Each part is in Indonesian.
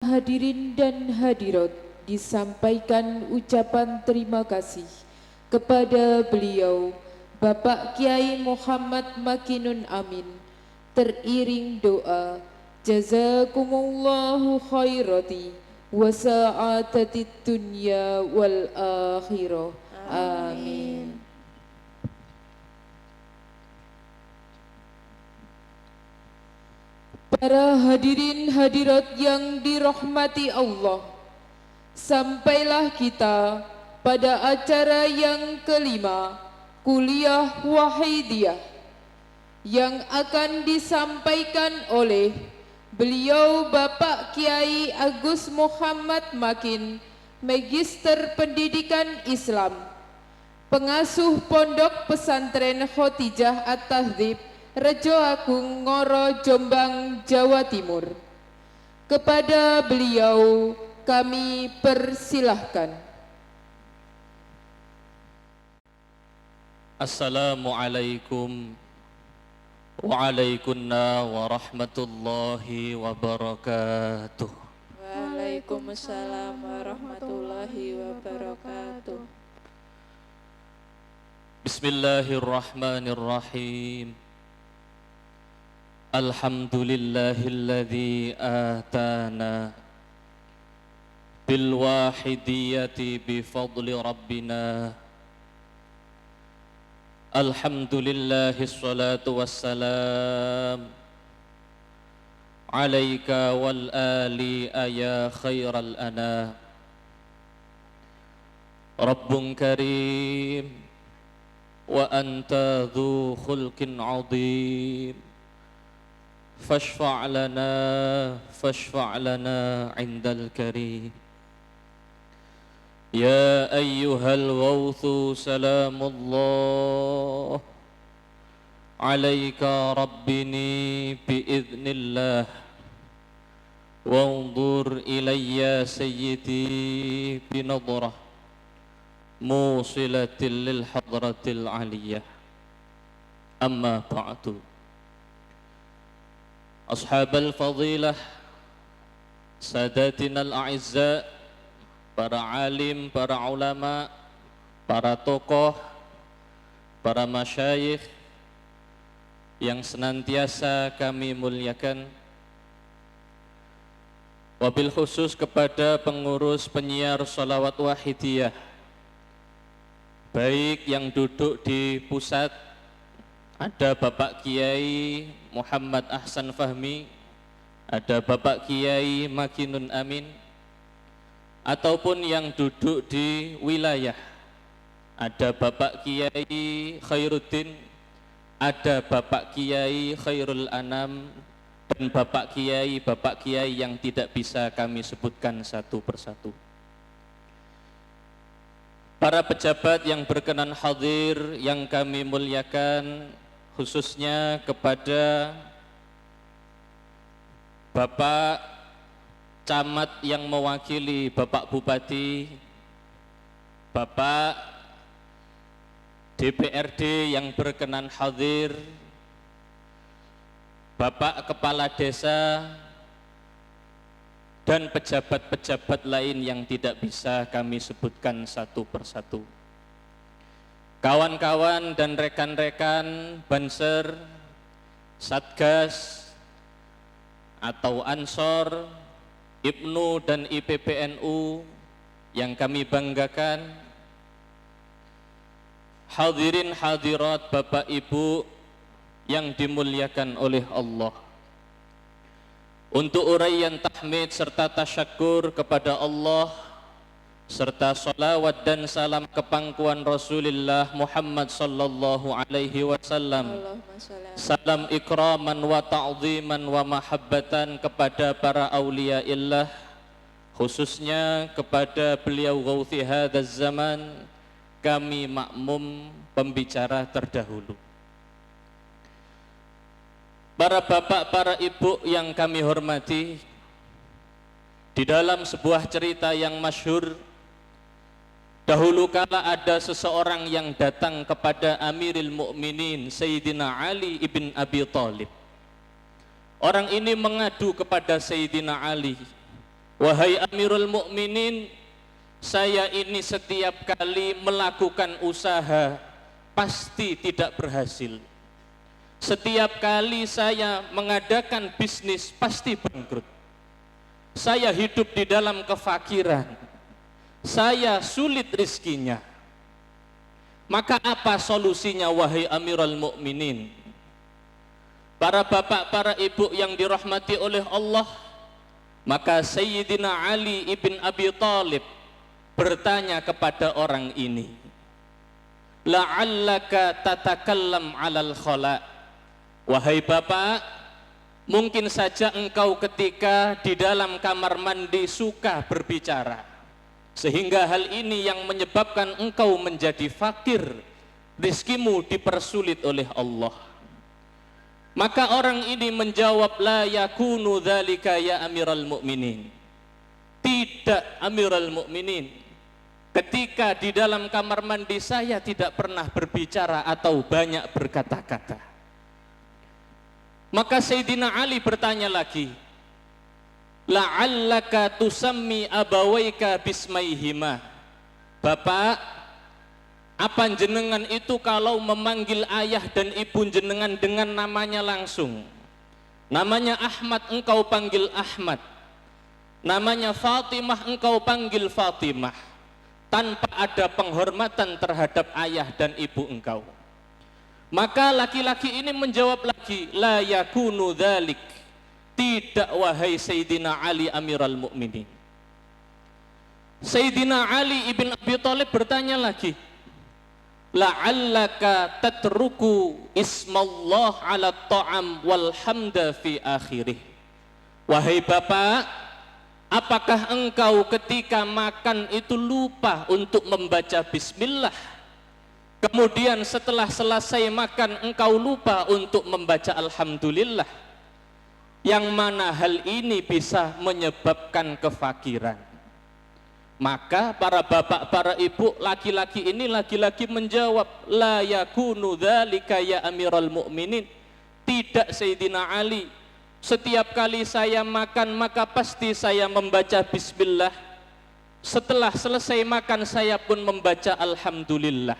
hadirin dan hadirat, disampaikan ucapan terima kasih kepada beliau Bapak Kiai Muhammad Makinun Amin, teriring doa jazakumullahu khairati wa sa'adatid dunya wal akhirah. Amin. Para hadirin hadirat yang dirahmati Allah, sampailah kita pada acara yang kelima, kuliah wahidiyah, yang akan disampaikan oleh beliau Bapak Kiai Agus Muhammad Makin, Magister Pendidikan Islam, pengasuh Pondok Pesantren Khotijah At-Tahdzib, Rejo Agung Ngoro, Jombang, Jawa Timur. Kepada beliau kami persilahkan. Assalamualaikum waalaikumsalam warahmatullahi wabarakatuh. Waalaikumsalam warahmatullahi wabarakatuh. Bismillahirrahmanirrahim. Alhamdulillahilladzi atana bil wahidiyati bi fadli rabbina. Alhamdulillahi salatu wassalam alaika wal ali ya khairal ana. Rabbun karim wa anta dhu khulqin azim. Fashfa' lana 'indal karim. Ya ayyuhal ghawthu salamullah alaika rabbini biiznillah. Wanzur ilayya sayyidi binadrah musilatil lil hadratil aliyah. Amma ba'du. Ashabal fadilah, sadatinal a'izza, para alim, para ulama, para tokoh, para masyayikh yang senantiasa kami muliakan, wabil khusus kepada pengurus penyiar sholawat wahidiyah, baik yang duduk di pusat, ada Bapak Kiai Muhammad Ahsan Fahmi, ada Bapak Kiai Makinun Amin, ataupun yang duduk di wilayah, ada Bapak Kiai Khairuddin, ada Bapak Kiai Khairul Anam, dan Bapak Kiai yang tidak bisa kami sebutkan satu persatu. Para pejabat yang berkenan hadir yang kami muliakan, khususnya kepada Bapak Camat yang mewakili Bapak Bupati, Bapak DPRD yang berkenan hadir, Bapak Kepala Desa, dan pejabat-pejabat lain yang tidak bisa kami sebutkan satu persatu. Kawan-kawan dan rekan-rekan Banser, Satgas atau Ansor, IPNU dan IPPNU yang kami banggakan, hadirin hadirat Bapak Ibu yang dimuliakan oleh Allah. Untuk uraian tahmid serta tasyakur kepada Allah, serta salawat dan salam kepangkuan Rasulullah Muhammad sallallahu alaihi wasallam, salam ikraman wa ta'ziman wa mahabbatan kepada para awliya illah, khususnya kepada beliau Ghawthi hadzal zaman, kami makmum pembicara terdahulu. Para bapak, para ibu yang kami hormati, di dalam sebuah cerita yang masyhur, dahulu kala ada seseorang yang datang kepada Amirul Mukminin Sayyidina Ali ibn Abi Thalib. Orang ini mengadu kepada Sayyidina Ali, Wahai Amirul Mukminin, saya ini setiap kali melakukan usaha pasti tidak berhasil. Setiap kali saya mengadakan bisnis pasti bangkrut. Saya hidup di dalam kefakiran. Saya sulit rizkinya. Maka apa solusinya wahai Amirul Mukminin? Para bapak, para ibu yang dirahmati oleh Allah, maka Sayyidina Ali ibn Abi Thalib bertanya kepada orang ini, la'allaka tatakallam 'alal khala. Wahai bapak, mungkin saja engkau ketika di dalam kamar mandi suka berbicara, sehingga hal ini yang menyebabkan engkau menjadi fakir, rizkimu dipersulit oleh Allah. Maka orang ini menjawab, la yakunu dzalika ya Amirul Mukminin. Tidak Amirul Mukminin. Ketika di dalam kamar mandi saya tidak pernah berbicara atau banyak berkata-kata. Maka Sayyidina Ali bertanya lagi, la'allaka tusammi abawaika bismaihima. Bapak, apa jenengan itu kalau memanggil ayah dan ibu jenengan dengan namanya langsung? Namanya Ahmad, engkau panggil Ahmad. Namanya Fatimah, engkau panggil Fatimah, tanpa ada penghormatan terhadap ayah dan ibu engkau. Maka laki-laki ini menjawab lagi, la yakunu dzalik. Tidak wahai Sayyidina Ali Amirul Mukminin. Sayyidina Ali ibn Abi Thalib bertanya lagi, la'allaka tatruku ismallah ala ta'am walhamda fi akhirih. Wahai bapak, apakah engkau ketika makan itu lupa untuk membaca bismillah, kemudian setelah selesai makan engkau lupa untuk membaca alhamdulillah, yang mana hal ini bisa menyebabkan kefakiran? Maka para bapak, para ibu, laki-laki ini lagi-lagi menjawab, la yakunu dzalika ya Amirul Mukminin. Tidak Sayyidina Ali, setiap kali saya makan maka pasti saya membaca bismillah. Setelah selesai makan saya pun membaca alhamdulillah.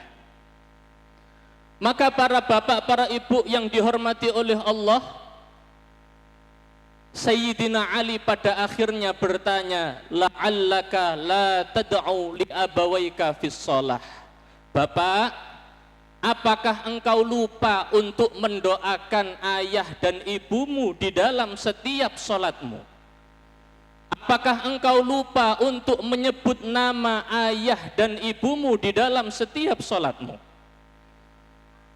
Maka para bapak, para ibu yang dihormati oleh Allah, Sayyidina Ali pada akhirnya bertanya, la'allaka la tad'u li abawaika fis shalah. Bapak, apakah engkau lupa untuk mendoakan ayah dan ibumu di dalam setiap salatmu? Apakah engkau lupa untuk menyebut nama ayah dan ibumu di dalam setiap salatmu?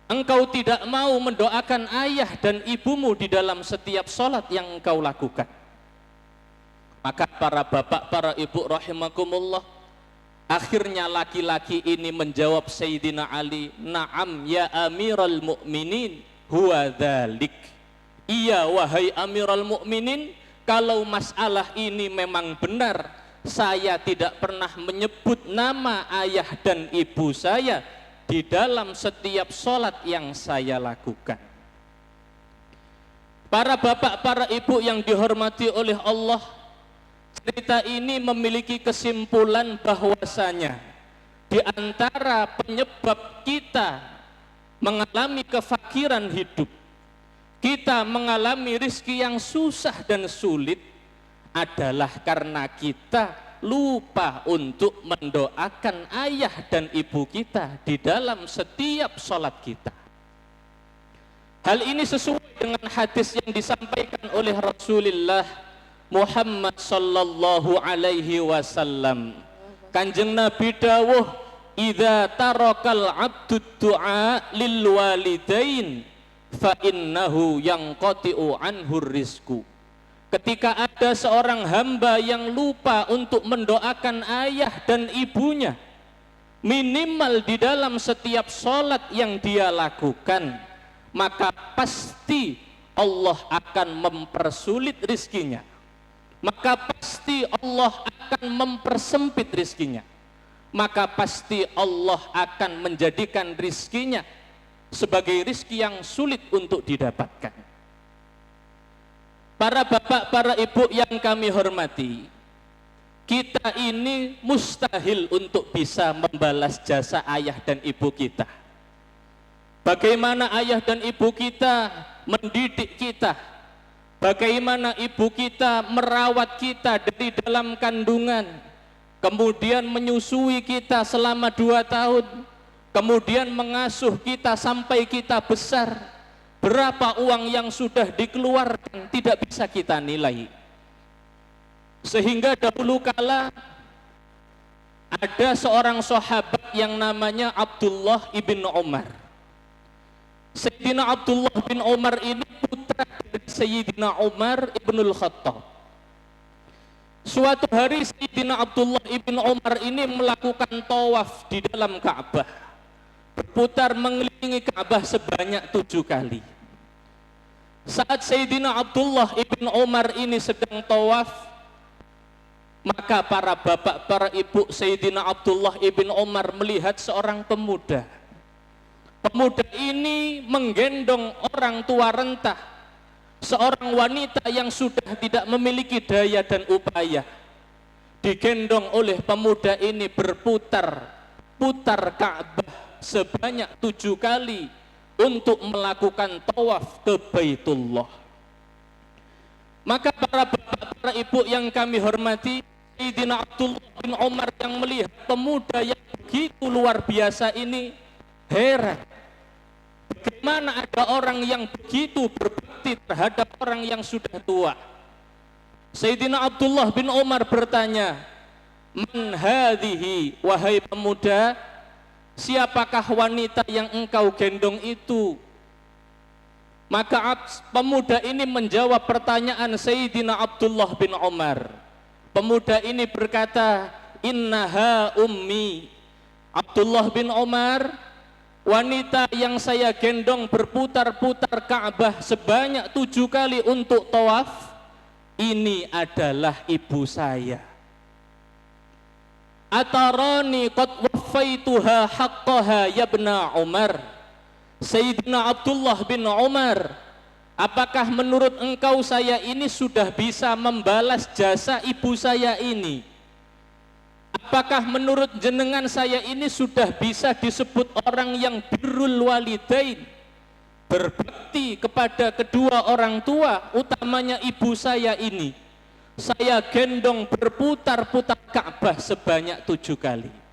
Engkau tidak mau mendoakan ayah dan ibumu di dalam setiap salat yang engkau lakukan. Maka para bapak, para ibu rahimakumullah, akhirnya laki-laki ini menjawab Sayyidina Ali, na'am ya Amirul Mukminin huwa dzalik. Iya wahai Amirul Mukminin, kalau masalah ini memang benar, saya tidak pernah menyebut nama ayah dan ibu saya di dalam setiap sholat yang saya lakukan. Para bapak, para ibu yang dihormati oleh Allah, cerita ini memiliki kesimpulan bahwasanya di antara penyebab kita mengalami kefakiran hidup, kita mengalami rizki yang susah dan sulit, adalah karena kita lupa untuk mendoakan ayah dan ibu kita di dalam setiap sholat kita. Hal ini sesuai dengan hadis yang disampaikan oleh Rasulullah Muhammad sallallahu alaihi wasallam. Kanjeng Nabi dawuh, idza tarakal abdu du'a lil walidain fa innahu yanqati'u anhu rizqu. Ketika ada seorang hamba yang lupa untuk mendoakan ayah dan ibunya, minimal di dalam setiap sholat yang dia lakukan, maka pasti Allah akan mempersulit rizkinya. Maka pasti Allah akan mempersempit rizkinya. Maka pasti Allah akan menjadikan rizkinya sebagai rizki yang sulit untuk didapatkan. Para bapak, para ibu yang kami hormati, kita ini mustahil untuk bisa membalas jasa ayah dan ibu kita. Bagaimana ayah dan ibu kita mendidik kita, bagaimana ibu kita merawat kita dari dalam kandungan, kemudian menyusui kita selama 2 tahun, kemudian mengasuh kita sampai kita besar. Berapa uang yang sudah dikeluarkan tidak bisa kita nilai. Sehingga dahulu kala ada seorang sahabat yang namanya Abdullah ibn Umar. Sayyidina Abdullah bin Umar ini putra dari Sayyidina Umar ibnul Khattab. Suatu hari Sayyidina Abdullah ibn Umar ini melakukan tawaf di dalam Ka'bah, berputar mengelilingi Ka'bah sebanyak 7 kali. Saat Sayyidina Abdullah ibn Umar ini sedang tawaf, maka para bapak, para ibu Sayyidina Abdullah ibn Umar melihat seorang pemuda. Pemuda ini menggendong orang tua renta, seorang wanita yang sudah tidak memiliki daya dan upaya. Digendong oleh pemuda ini berputar Ka'bah sebanyak 7 kali untuk melakukan tawaf ke Baitullah. Maka para bapak, para ibu yang kami hormati, Sayyidina Abdullah bin Umar yang melihat pemuda yang begitu luar biasa ini heran. Bagaimana ada orang yang begitu berbakti terhadap orang yang sudah tua? Sayyidina Abdullah bin Umar bertanya, "Man hadhihi, wahai pemuda, siapakah wanita yang engkau gendong itu?" Maka pemuda ini menjawab pertanyaan Sayyidina Abdullah bin Umar. Pemuda ini berkata, "Innaha ummi." Abdullah bin Umar, wanita yang saya gendong berputar-putar Ka'bah sebanyak 7 kali untuk tawaf, ini adalah ibu saya. Atarani qad waffaituha haqqaha ya ibna Umar. Sayyidina Abdullah bin Umar, apakah menurut engkau saya ini sudah bisa membalas jasa ibu saya ini? Apakah menurut jenengan saya ini sudah bisa disebut orang yang birrul walidain, berbakti kepada kedua orang tua, utamanya ibu saya ini? Saya gendong berputar-putar Ka'bah sebanyak 7 kali.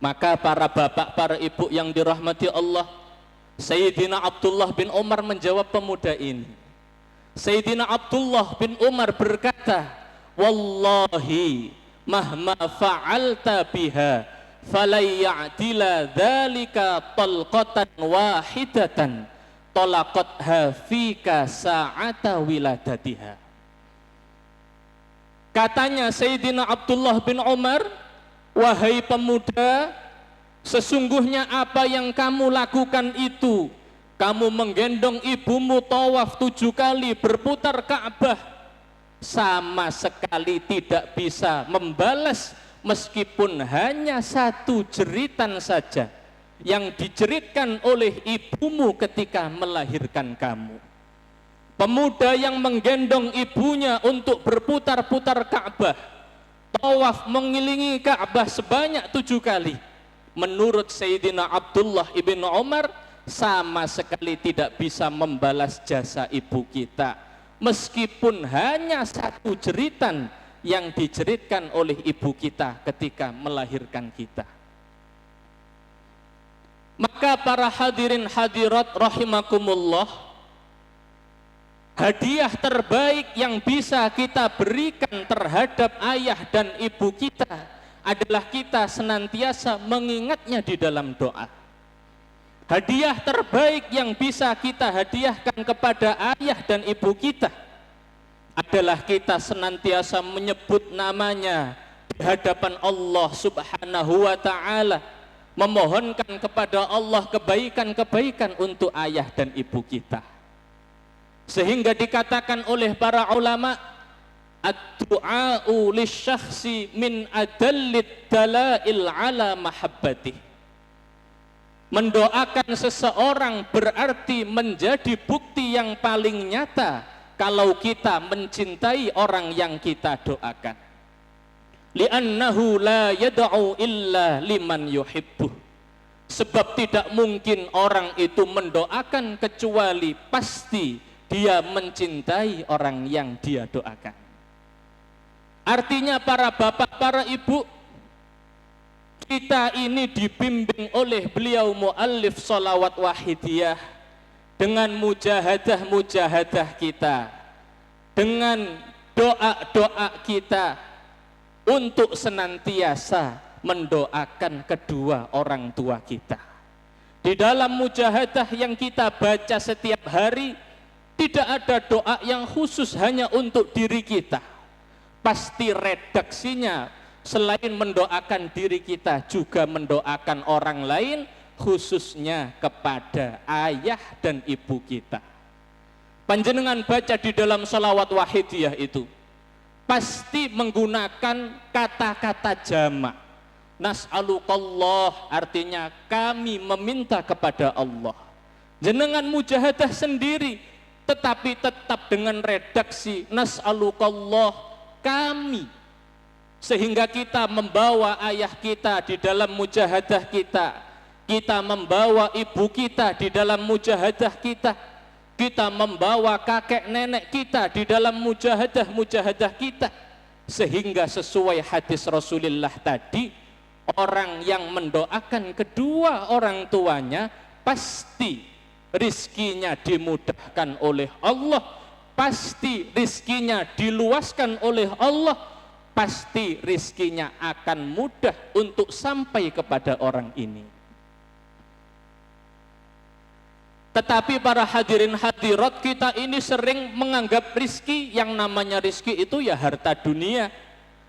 Maka para bapak, para ibu yang dirahmati Allah, Sayyidina Abdullah bin Umar menjawab pemuda ini. Sayyidina Abdullah bin Umar berkata, "Wallahi mahma fa'alta biha falayya'dila dzalika talqatan wahidatan talaqatha fika sa'ata wiladatiha." Katanya Sayyidina Abdullah bin Umar, "Wahai pemuda, sesungguhnya apa yang kamu lakukan itu, kamu menggendong ibumu tawaf 7 kali berputar Ka'bah, sama sekali tidak bisa membalas meskipun hanya 1 jeritan saja yang dijeritkan oleh ibumu ketika melahirkan kamu." Pemuda yang menggendong ibunya untuk berputar-putar Ka'bah, tawaf mengelilingi Ka'bah sebanyak 7 kali, menurut Sayyidina Abdullah ibn Umar sama sekali tidak bisa membalas jasa ibu kita, meskipun hanya 1 jeritan yang dijeritkan oleh ibu kita ketika melahirkan kita. Maka para hadirin hadirat rahimakumullah, hadiah terbaik yang bisa kita berikan terhadap ayah dan ibu kita adalah kita senantiasa mengingatnya di dalam doa. Hadiah terbaik yang bisa kita hadiahkan kepada ayah dan ibu kita adalah kita senantiasa menyebut namanya di hadapan Allah Subhanahu wa ta'ala, memohonkan kepada Allah kebaikan-kebaikan untuk ayah dan ibu kita. Sehingga dikatakan oleh para ulama, ad-du'a'u lisyakhsi min adallid dalail ala mahabbatih. Mendoakan seseorang berarti menjadi bukti yang paling nyata kalau kita mencintai orang yang kita doakan. li'annahu la yad'u illa liman yuhibbuh. Sebab tidak mungkin orang itu mendoakan kecuali pasti dia mencintai orang yang dia doakan. Artinya para bapak, para ibu, kita ini dibimbing oleh beliau muallif sholawat wahidiyah dengan mujahadah-mujahadah kita, dengan doa-doa kita untuk senantiasa mendoakan kedua orang tua kita. Di dalam mujahadah yang kita baca setiap hari, tidak ada doa yang khusus hanya untuk diri kita. Pasti redaksinya selain mendoakan diri kita juga mendoakan orang lain, khususnya kepada ayah dan ibu kita. Panjenengan baca di dalam sholawat wahidiyah itu pasti menggunakan kata-kata jamak. Nas'alukallah artinya kami meminta kepada Allah. Jenengan mujahadah sendiri tetapi tetap dengan redaksi nas'alukallah kami, sehingga kita membawa ayah kita di dalam mujahadah kita membawa ibu kita di dalam mujahadah kita membawa kakek nenek kita di dalam mujahadah kita, sehingga sesuai hadis Rasulullah tadi, orang yang mendoakan kedua orang tuanya pasti rizkinya dimudahkan oleh Allah, pasti rizkinya diluaskan oleh Allah, pasti rizkinya akan mudah untuk sampai kepada orang ini. Tetapi para hadirin hadirat, kita ini sering menganggap rizki, yang namanya rizki itu ya harta dunia.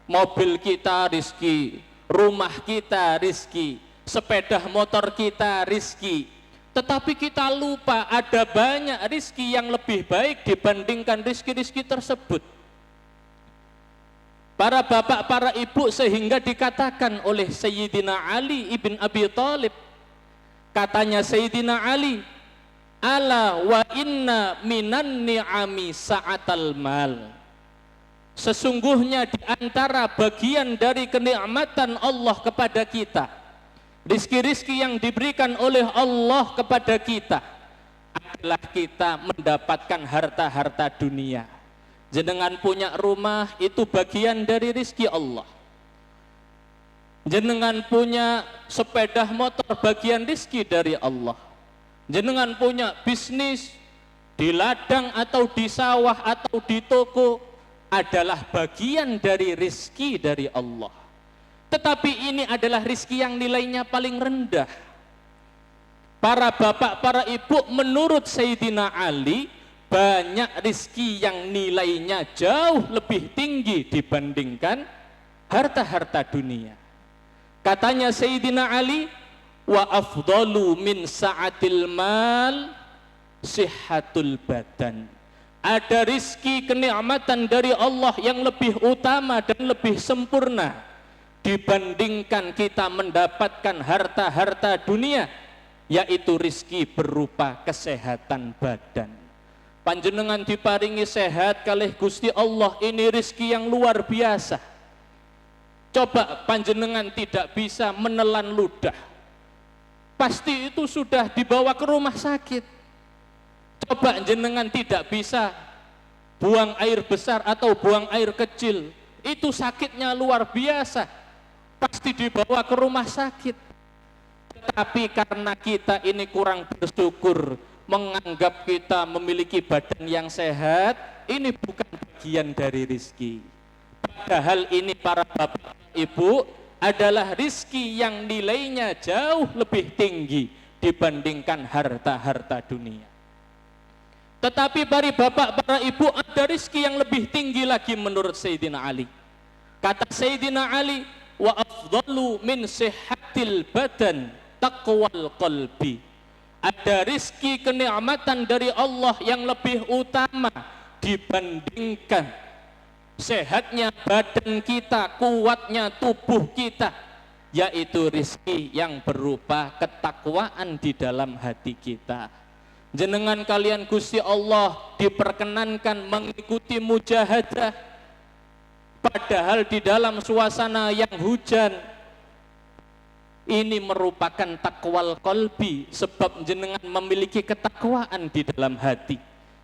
Mobil kita rizki, rumah kita rizki, sepeda motor kita rizki. Tetapi kita lupa ada banyak rizki yang lebih baik dibandingkan rizki-rizki tersebut. Para bapak, para ibu, sehingga dikatakan oleh Sayyidina Ali ibn Abi Thalib, katanya Sayyidina Ali, ala wa inna minan ni'ami sa'atal mal. Sesungguhnya di antara bagian dari kenikmatan Allah kepada kita, rizki-rizki yang diberikan oleh Allah kepada kita, adalah kita mendapatkan harta-harta dunia. Jenengan punya rumah, itu bagian dari rizki Allah. Jenengan punya sepeda motor, bagian rizki dari Allah. Jenengan punya bisnis di ladang atau di sawah atau di toko, adalah bagian dari rizki dari Allah. Tetapi ini adalah rizki yang nilainya paling rendah. Para bapak, para ibu, menurut Sayyidina Ali, banyak rizki yang nilainya jauh lebih tinggi dibandingkan harta-harta dunia. Katanya Sayyidina Ali, wa afdalu min sa'atil mal sihhatul badan. Ada rizki kenikmatan dari Allah yang lebih utama dan lebih sempurna dibandingkan kita mendapatkan harta-harta dunia, yaitu rizki berupa kesehatan badan. Panjenengan diparingi sehat kalih Gusti Allah, ini rizki yang luar biasa. Coba panjenengan tidak bisa menelan ludah, pasti itu sudah dibawa ke rumah sakit. Coba jenengan tidak bisa buang air besar atau buang air kecil, itu sakitnya luar biasa, pasti dibawa ke rumah sakit. Tetapi karena kita ini kurang bersyukur, menganggap kita memiliki badan yang sehat, ini bukan bagian dari rizki. Padahal ini para bapak ibu adalah rizki yang nilainya jauh lebih tinggi dibandingkan harta-harta dunia. Tetapi para bapak, para ibu, ada rizki yang lebih tinggi lagi menurut Sayyidina Ali. Kata Sayyidina Ali, wa afdalu min sihhatil badan taqwal qalbi. Ada rizki kenikmatan dari Allah yang lebih utama dibandingkan sehatnya badan kita, kuatnya tubuh kita, yaitu rizki yang berupa ketakwaan di dalam hati kita. Jenengan kalian Gusti Allah diperkenankan mengikuti mujahadah, padahal di dalam suasana yang hujan. Ini merupakan takwal qalbi, sebab jenengan memiliki ketakwaan di dalam hati.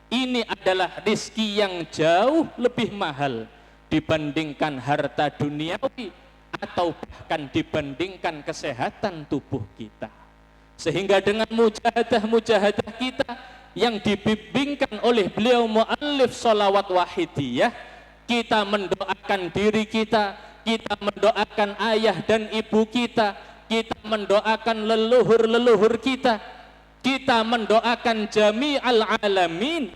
Ini adalah rizki yang jauh lebih mahal dibandingkan harta duniawi atau bahkan dibandingkan kesehatan tubuh kita. Sehingga dengan mujahadah kita yang dibimbingkan oleh beliau muallif sholawat wahidiyah, kita mendoakan diri kita mendoakan ayah dan ibu kita mendoakan leluhur-leluhur kita mendoakan jami'al alamin.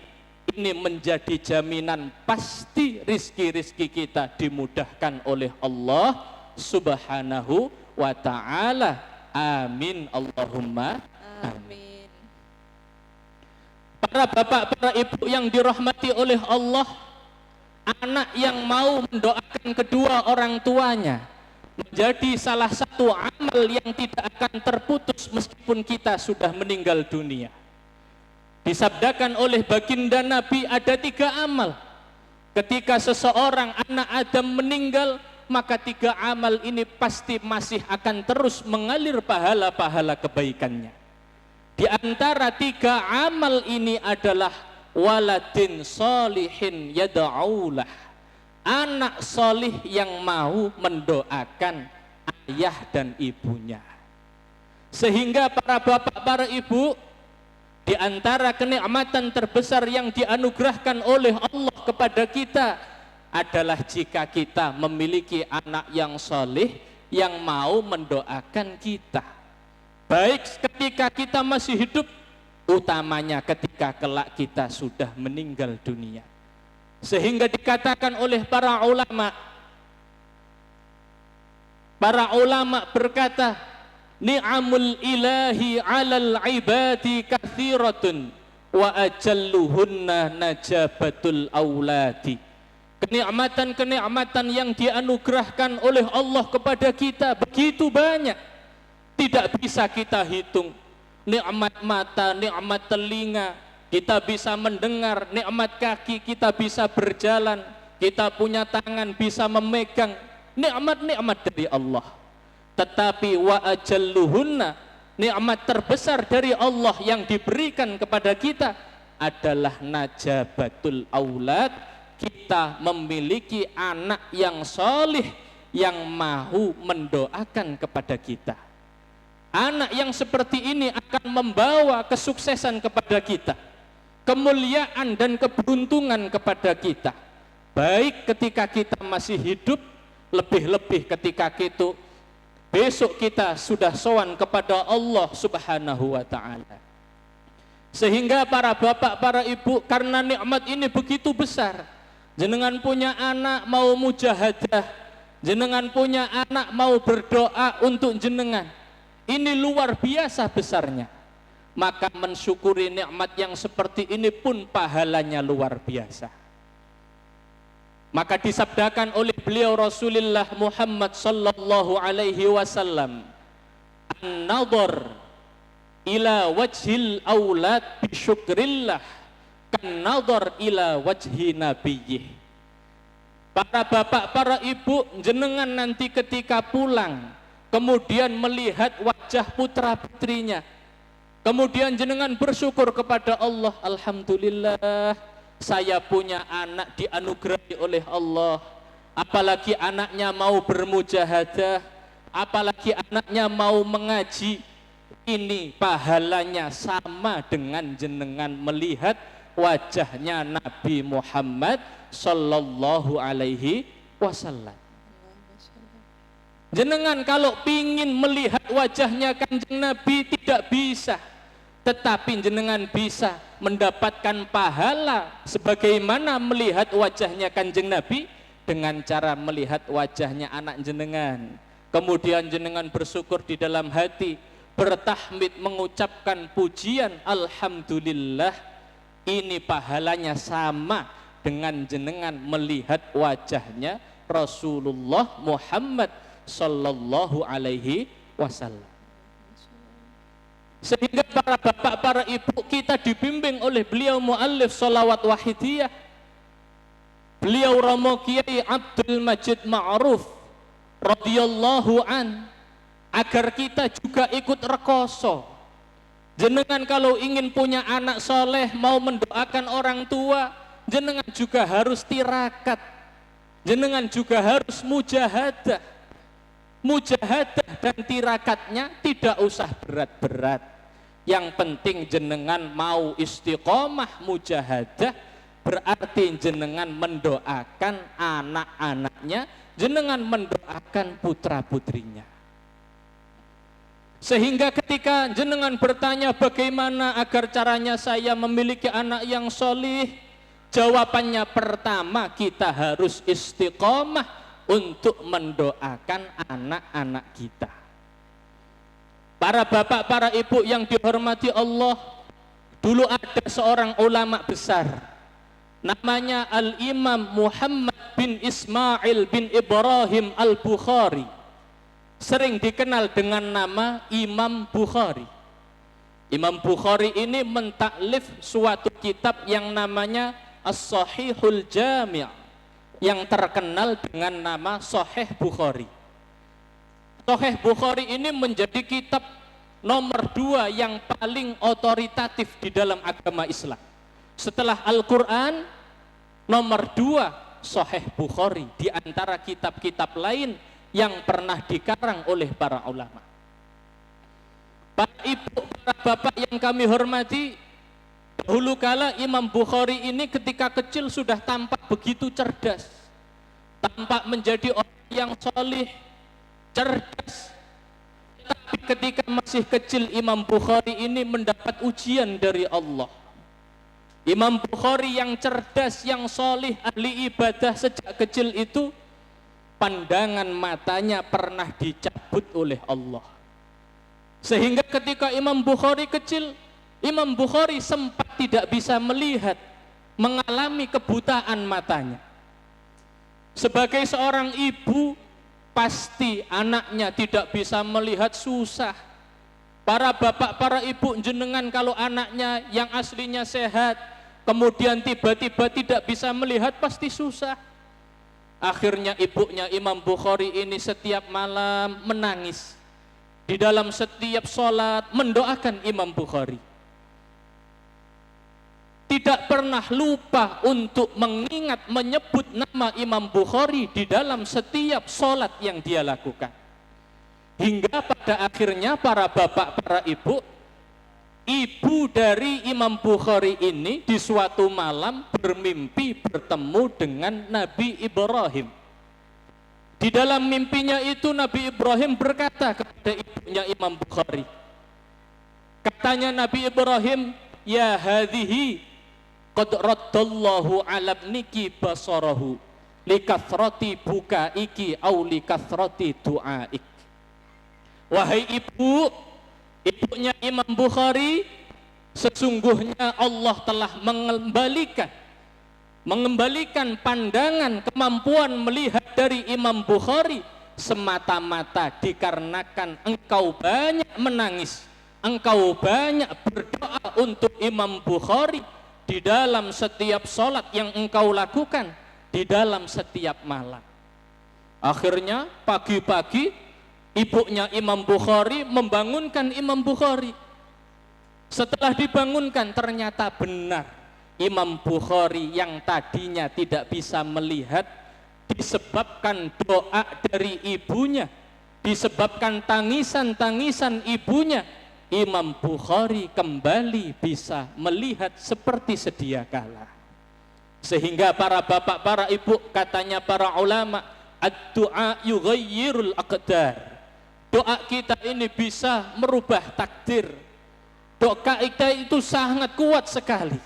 Ini menjadi jaminan pasti rizki-rizki kita dimudahkan oleh Allah subhanahu wa ta'ala. Amin Allahumma Amin. Para bapak, para ibu yang dirahmati oleh Allah, anak yang mau mendoakan kedua orang tuanya menjadi salah satu amal yang tidak akan terputus meskipun kita sudah meninggal dunia. Disabdakan oleh baginda Nabi ada 3 amal. Ketika seseorang anak Adam meninggal, maka 3 amal ini pasti masih akan terus mengalir pahala-pahala kebaikannya. Di antara 3 amal ini adalah waladin solihin yada'ulah, anak solih yang mau mendoakan ayah dan ibunya. Sehingga para bapak, para ibu, di antara kenikmatan terbesar yang dianugerahkan oleh Allah kepada kita adalah jika kita memiliki anak yang solih yang mau mendoakan kita, baik ketika kita masih hidup, utamanya ketika kelak kita sudah meninggal dunia. Sehingga dikatakan oleh para ulama berkata, ni'amul ilahi 'alal ibadi katsiratun wa ajalluhunna najabatul auladi. Kenikmatan-kenikmatan yang dianugerahkan oleh Allah kepada kita begitu banyak, tidak bisa kita hitung. Nikmat mata, nikmat telinga, kita bisa mendengar, nikmat kaki, kita bisa berjalan, kita punya tangan, bisa memegang, nikmat-nikmat dari Allah. Tetapi wa ajalluhunna, nikmat terbesar dari Allah yang diberikan kepada kita adalah najabatul aulad, kita memiliki anak yang solih yang mau mendoakan kepada kita. Anak yang seperti ini akan membawa kesuksesan kepada kita, kemuliaan dan keberuntungan kepada kita, baik ketika kita masih hidup, lebih-lebih ketika kita besok kita sudah sowan kepada Allah subhanahu wa ta'ala. Sehingga para bapak, para ibu, karena nikmat ini begitu besar, jenengan punya anak mau mujahadah, jenengan punya anak mau berdoa untuk jenengan, ini luar biasa besarnya. Maka mensyukuri nikmat yang seperti ini pun pahalanya luar biasa. Maka disabdakan oleh beliau Rasulullah Muhammad sallallahu alaihi wasallam, an-nadhar ila wajhil aulad bi syukrillah kan-nadhar ila wajhi nabiyyih. Para bapak, para ibu, jenengan nanti ketika pulang kemudian melihat wajah putra putrinya, kemudian jenengan bersyukur kepada Allah, alhamdulillah saya punya anak dianugerahi oleh Allah, apalagi anaknya mau bermujahadah, apalagi anaknya mau mengaji. Ini pahalanya sama dengan jenengan melihat wajahnya Nabi Muhammad sallallahu alaihi wasallam. Jenengan kalau pingin melihat wajahnya Kanjeng Nabi tidak bisa, tetapi jenengan bisa mendapatkan pahala sebagaimana melihat wajahnya Kanjeng Nabi dengan cara melihat wajahnya anak jenengan. Kemudian jenengan bersyukur di dalam hati, bertahmid, mengucapkan pujian, alhamdulillah. Ini pahalanya sama dengan jenengan melihat wajahnya Rasulullah Muhammad sallallahu alaihi wasallam. Sehingga para bapak, para ibu, kita dibimbing oleh beliau muallif sholawat wahidiyah beliau Romo Kiai Abdul Majid Ma'ruf radhiyallahu an, agar kita juga ikut rekoso. Jenengan kalau ingin punya anak soleh, mau mendoakan orang tua, jenengan juga harus tirakat, jenengan juga harus mujahadah. Mujahadah dan tirakatnya tidak usah berat-berat. Yang penting jenengan mau istiqomah mujahadah, berarti jenengan mendoakan anak-anaknya, jenengan mendoakan putra-putrinya. Sehingga ketika jenengan bertanya bagaimana agar caranya saya memiliki anak yang solih, jawabannya pertama kita harus istiqomah untuk mendoakan anak-anak kita. Para bapak, para ibu yang dihormati Allah, dulu ada seorang ulama besar, namanya Al-Imam Muhammad bin Ismail bin Ibrahim Al-Bukhari, sering dikenal dengan nama Imam Bukhari. Imam Bukhari ini mentaklif suatu kitab yang namanya As-Sahihul Jami', yang terkenal dengan nama Sahih Bukhari. Sahih Bukhari ini menjadi kitab nomor 2 yang paling otoritatif di dalam agama Islam. Setelah Al-Quran, nomor 2 Sahih Bukhari di antara kitab-kitab lain yang pernah dikarang oleh para ulama. Para ibu, para bapak yang kami hormati, dahulu kala Imam Bukhari ini ketika kecil sudah tampak begitu cerdas, tampak menjadi orang yang solih, cerdas. Tapi ketika masih kecil Imam Bukhari ini mendapat ujian dari Allah. Imam Bukhari yang cerdas, yang solih, ahli ibadah sejak kecil itu, pandangan matanya pernah dicabut oleh Allah. Sehingga ketika Imam Bukhari kecil, Imam Bukhari sempat tidak bisa melihat, mengalami kebutaan matanya. Sebagai seorang ibu, pasti anaknya tidak bisa melihat susah. Para bapak, para ibu jenengan kalau anaknya yang aslinya sehat, kemudian tiba-tiba tidak bisa melihat, pasti susah. Akhirnya ibunya Imam Bukhari ini setiap malam menangis. Di dalam setiap sholat mendoakan Imam Bukhari. Tidak pernah lupa untuk mengingat, menyebut nama Imam Bukhari di dalam setiap sholat yang dia lakukan. Hingga pada akhirnya para bapak, para ibu, ibu dari Imam Bukhari ini di suatu malam bermimpi bertemu dengan Nabi Ibrahim. Di dalam mimpinya itu Nabi Ibrahim berkata kepada ibunya Imam Bukhari. Katanya Nabi Ibrahim, ya hadhihi qad raddallahu ala ibniki basarahu likathrati bukaiki au likathrati du'aik. Wahai ibu, ibunya Imam Bukhari, sesungguhnya Allah telah mengembalikan pandangan, kemampuan melihat dari Imam Bukhari semata-mata dikarenakan engkau banyak menangis, engkau banyak berdoa untuk Imam Bukhari di dalam setiap sholat yang engkau lakukan, di dalam setiap malam. Akhirnya pagi-pagi ibunya Imam Bukhari membangunkan Imam Bukhari. Setelah dibangunkan ternyata benar, Imam Bukhari yang tadinya tidak bisa melihat disebabkan doa dari ibunya, disebabkan tangisan-tangisan ibunya, Imam Bukhari kembali bisa melihat seperti sedia kala. Sehingga para bapak, para ibu, katanya para ulama, ad-du'a yughayyirul aqdar. Doa kita ini bisa merubah takdir. Doa kita itu sangat kuat sekali.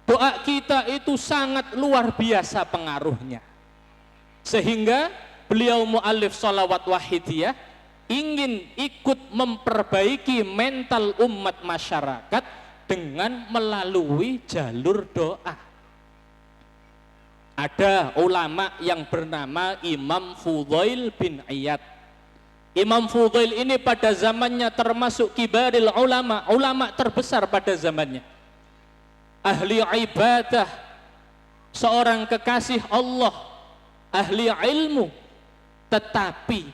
Doa kita itu sangat luar biasa pengaruhnya. Sehingga beliau mu'allif sholawat wahidiyah ingin ikut memperbaiki mental umat masyarakat dengan melalui jalur doa. Ada ulama yang bernama Imam Fudail bin Iyad. Imam Fudail ini pada zamannya termasuk kibaril ulama, ulama terbesar pada zamannya. Ahli ibadah, seorang kekasih Allah, ahli ilmu, tetapi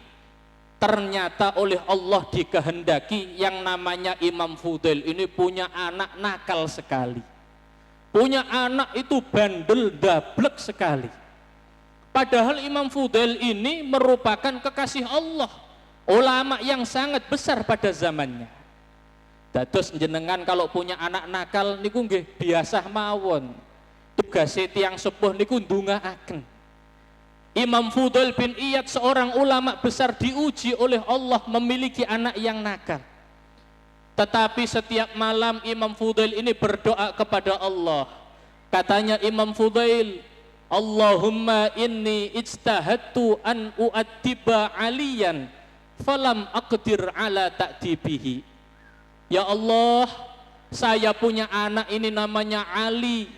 ternyata oleh Allah dikehendaki yang namanya Imam Fudail ini punya anak nakal sekali, punya anak itu bandel dablek sekali. Padahal Imam Fudail ini merupakan kekasih Allah, ulama yang sangat besar pada zamannya. Dados jenengan kalau punya anak nakal niku nggih biasa mawon. Tugase tiyang sepuh niku ndongaaken. Imam Fudail bin Iyad seorang ulama besar diuji oleh Allah memiliki anak yang nakal. Tetapi setiap malam Imam Fudail ini berdoa kepada Allah. Katanya Imam Fudail, Allahumma inni ijtahadtu an u'addiba aliyan falam aqdir ala ta'dibihi. Ya Allah, saya punya anak ini namanya Ali.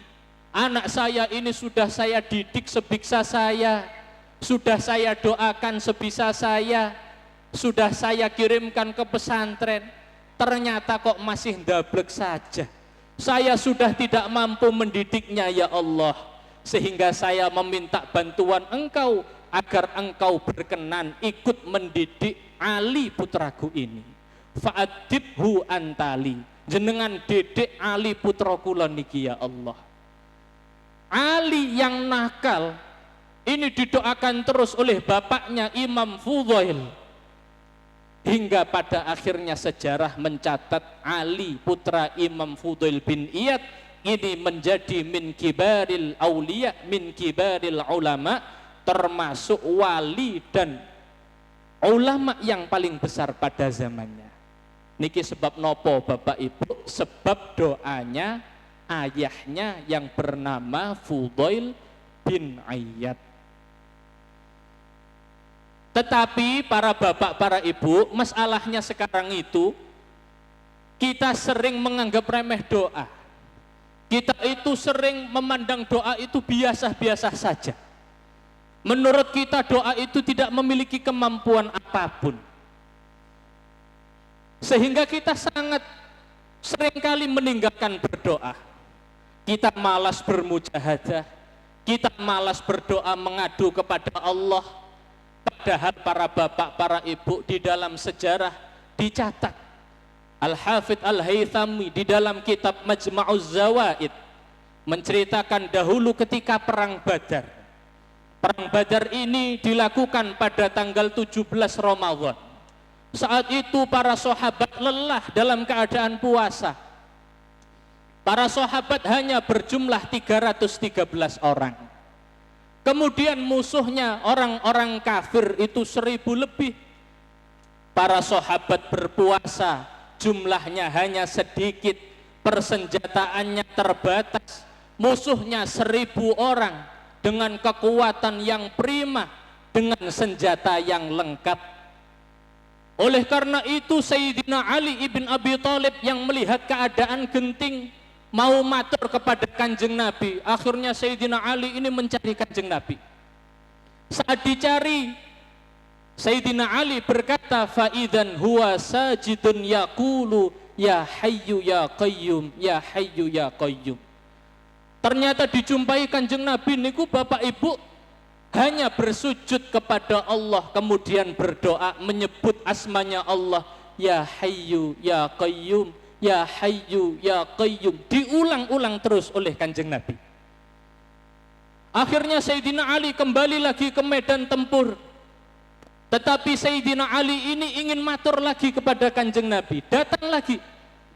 Anak saya ini sudah saya didik sebisa saya, sudah saya doakan sebisa saya, sudah saya kirimkan ke pesantren. Ternyata kok masih ndablek saja. Saya sudah tidak mampu mendidiknya ya Allah. Sehingga saya meminta bantuan Engkau agar Engkau berkenan ikut mendidik Ali putraku ini. Fa'adibhu antali, jenengan didik Ali putra kula niki ya Allah. Ali yang nakal ini didoakan terus oleh bapaknya Imam Fudail, hingga pada akhirnya sejarah mencatat Ali putra Imam Fudail bin Iyad ini menjadi min kibaril aulia, min kibaril ulama, termasuk wali dan ulama yang paling besar pada zamannya. Niki sebab nopo Bapak Ibu? Sebab doanya ayahnya yang bernama Fudail bin Iyad. Tetapi para bapak, para ibu, masalahnya sekarang itu kita sering menganggap remeh doa. Kita itu sering memandang doa itu biasa-biasa saja. Menurut kita doa itu tidak memiliki kemampuan apapun. Sehingga kita sangat seringkali meninggalkan berdoa. Kita malas bermujahadah, kita malas berdoa mengadu kepada Allah. Padahal para bapak, para ibu di dalam sejarah dicatat. Al-Hafidh Al-Haythami di dalam kitab Majma'uz Zawaid menceritakan dahulu ketika perang Badar. Perang Badar ini dilakukan pada tanggal 17 Ramadan. Saat itu para sahabat lelah dalam keadaan puasa. Para sahabat hanya berjumlah 313 orang. Kemudian musuhnya orang-orang kafir itu 1000 lebih. Para sahabat berpuasa, jumlahnya hanya sedikit, persenjataannya terbatas. Musuhnya 1000 orang dengan kekuatan yang prima, dengan senjata yang lengkap. Oleh karena itu Sayyidina Ali ibn Abi Thalib yang melihat keadaan genting mau matur kepada Kanjeng Nabi. Akhirnya Sayyidina Ali ini mencari Kanjeng Nabi. Saat dicari, Sayyidina Ali berkata, "Fa'idzan huwa sajidun yaqulu ya hayyu ya qayyum, ya hayyu ya qayyum." Ternyata dijumpai Kanjeng Nabi niku Bapak Ibu hanya bersujud kepada Allah, kemudian berdoa menyebut asmanya Allah, ya hayyu ya qayyum, ya hayyu ya qayyum, diulang-ulang terus oleh Kanjeng Nabi. Akhirnya Sayyidina Ali kembali lagi ke medan tempur. Tetapi Sayyidina Ali ini ingin matur lagi kepada Kanjeng Nabi. Datang lagi,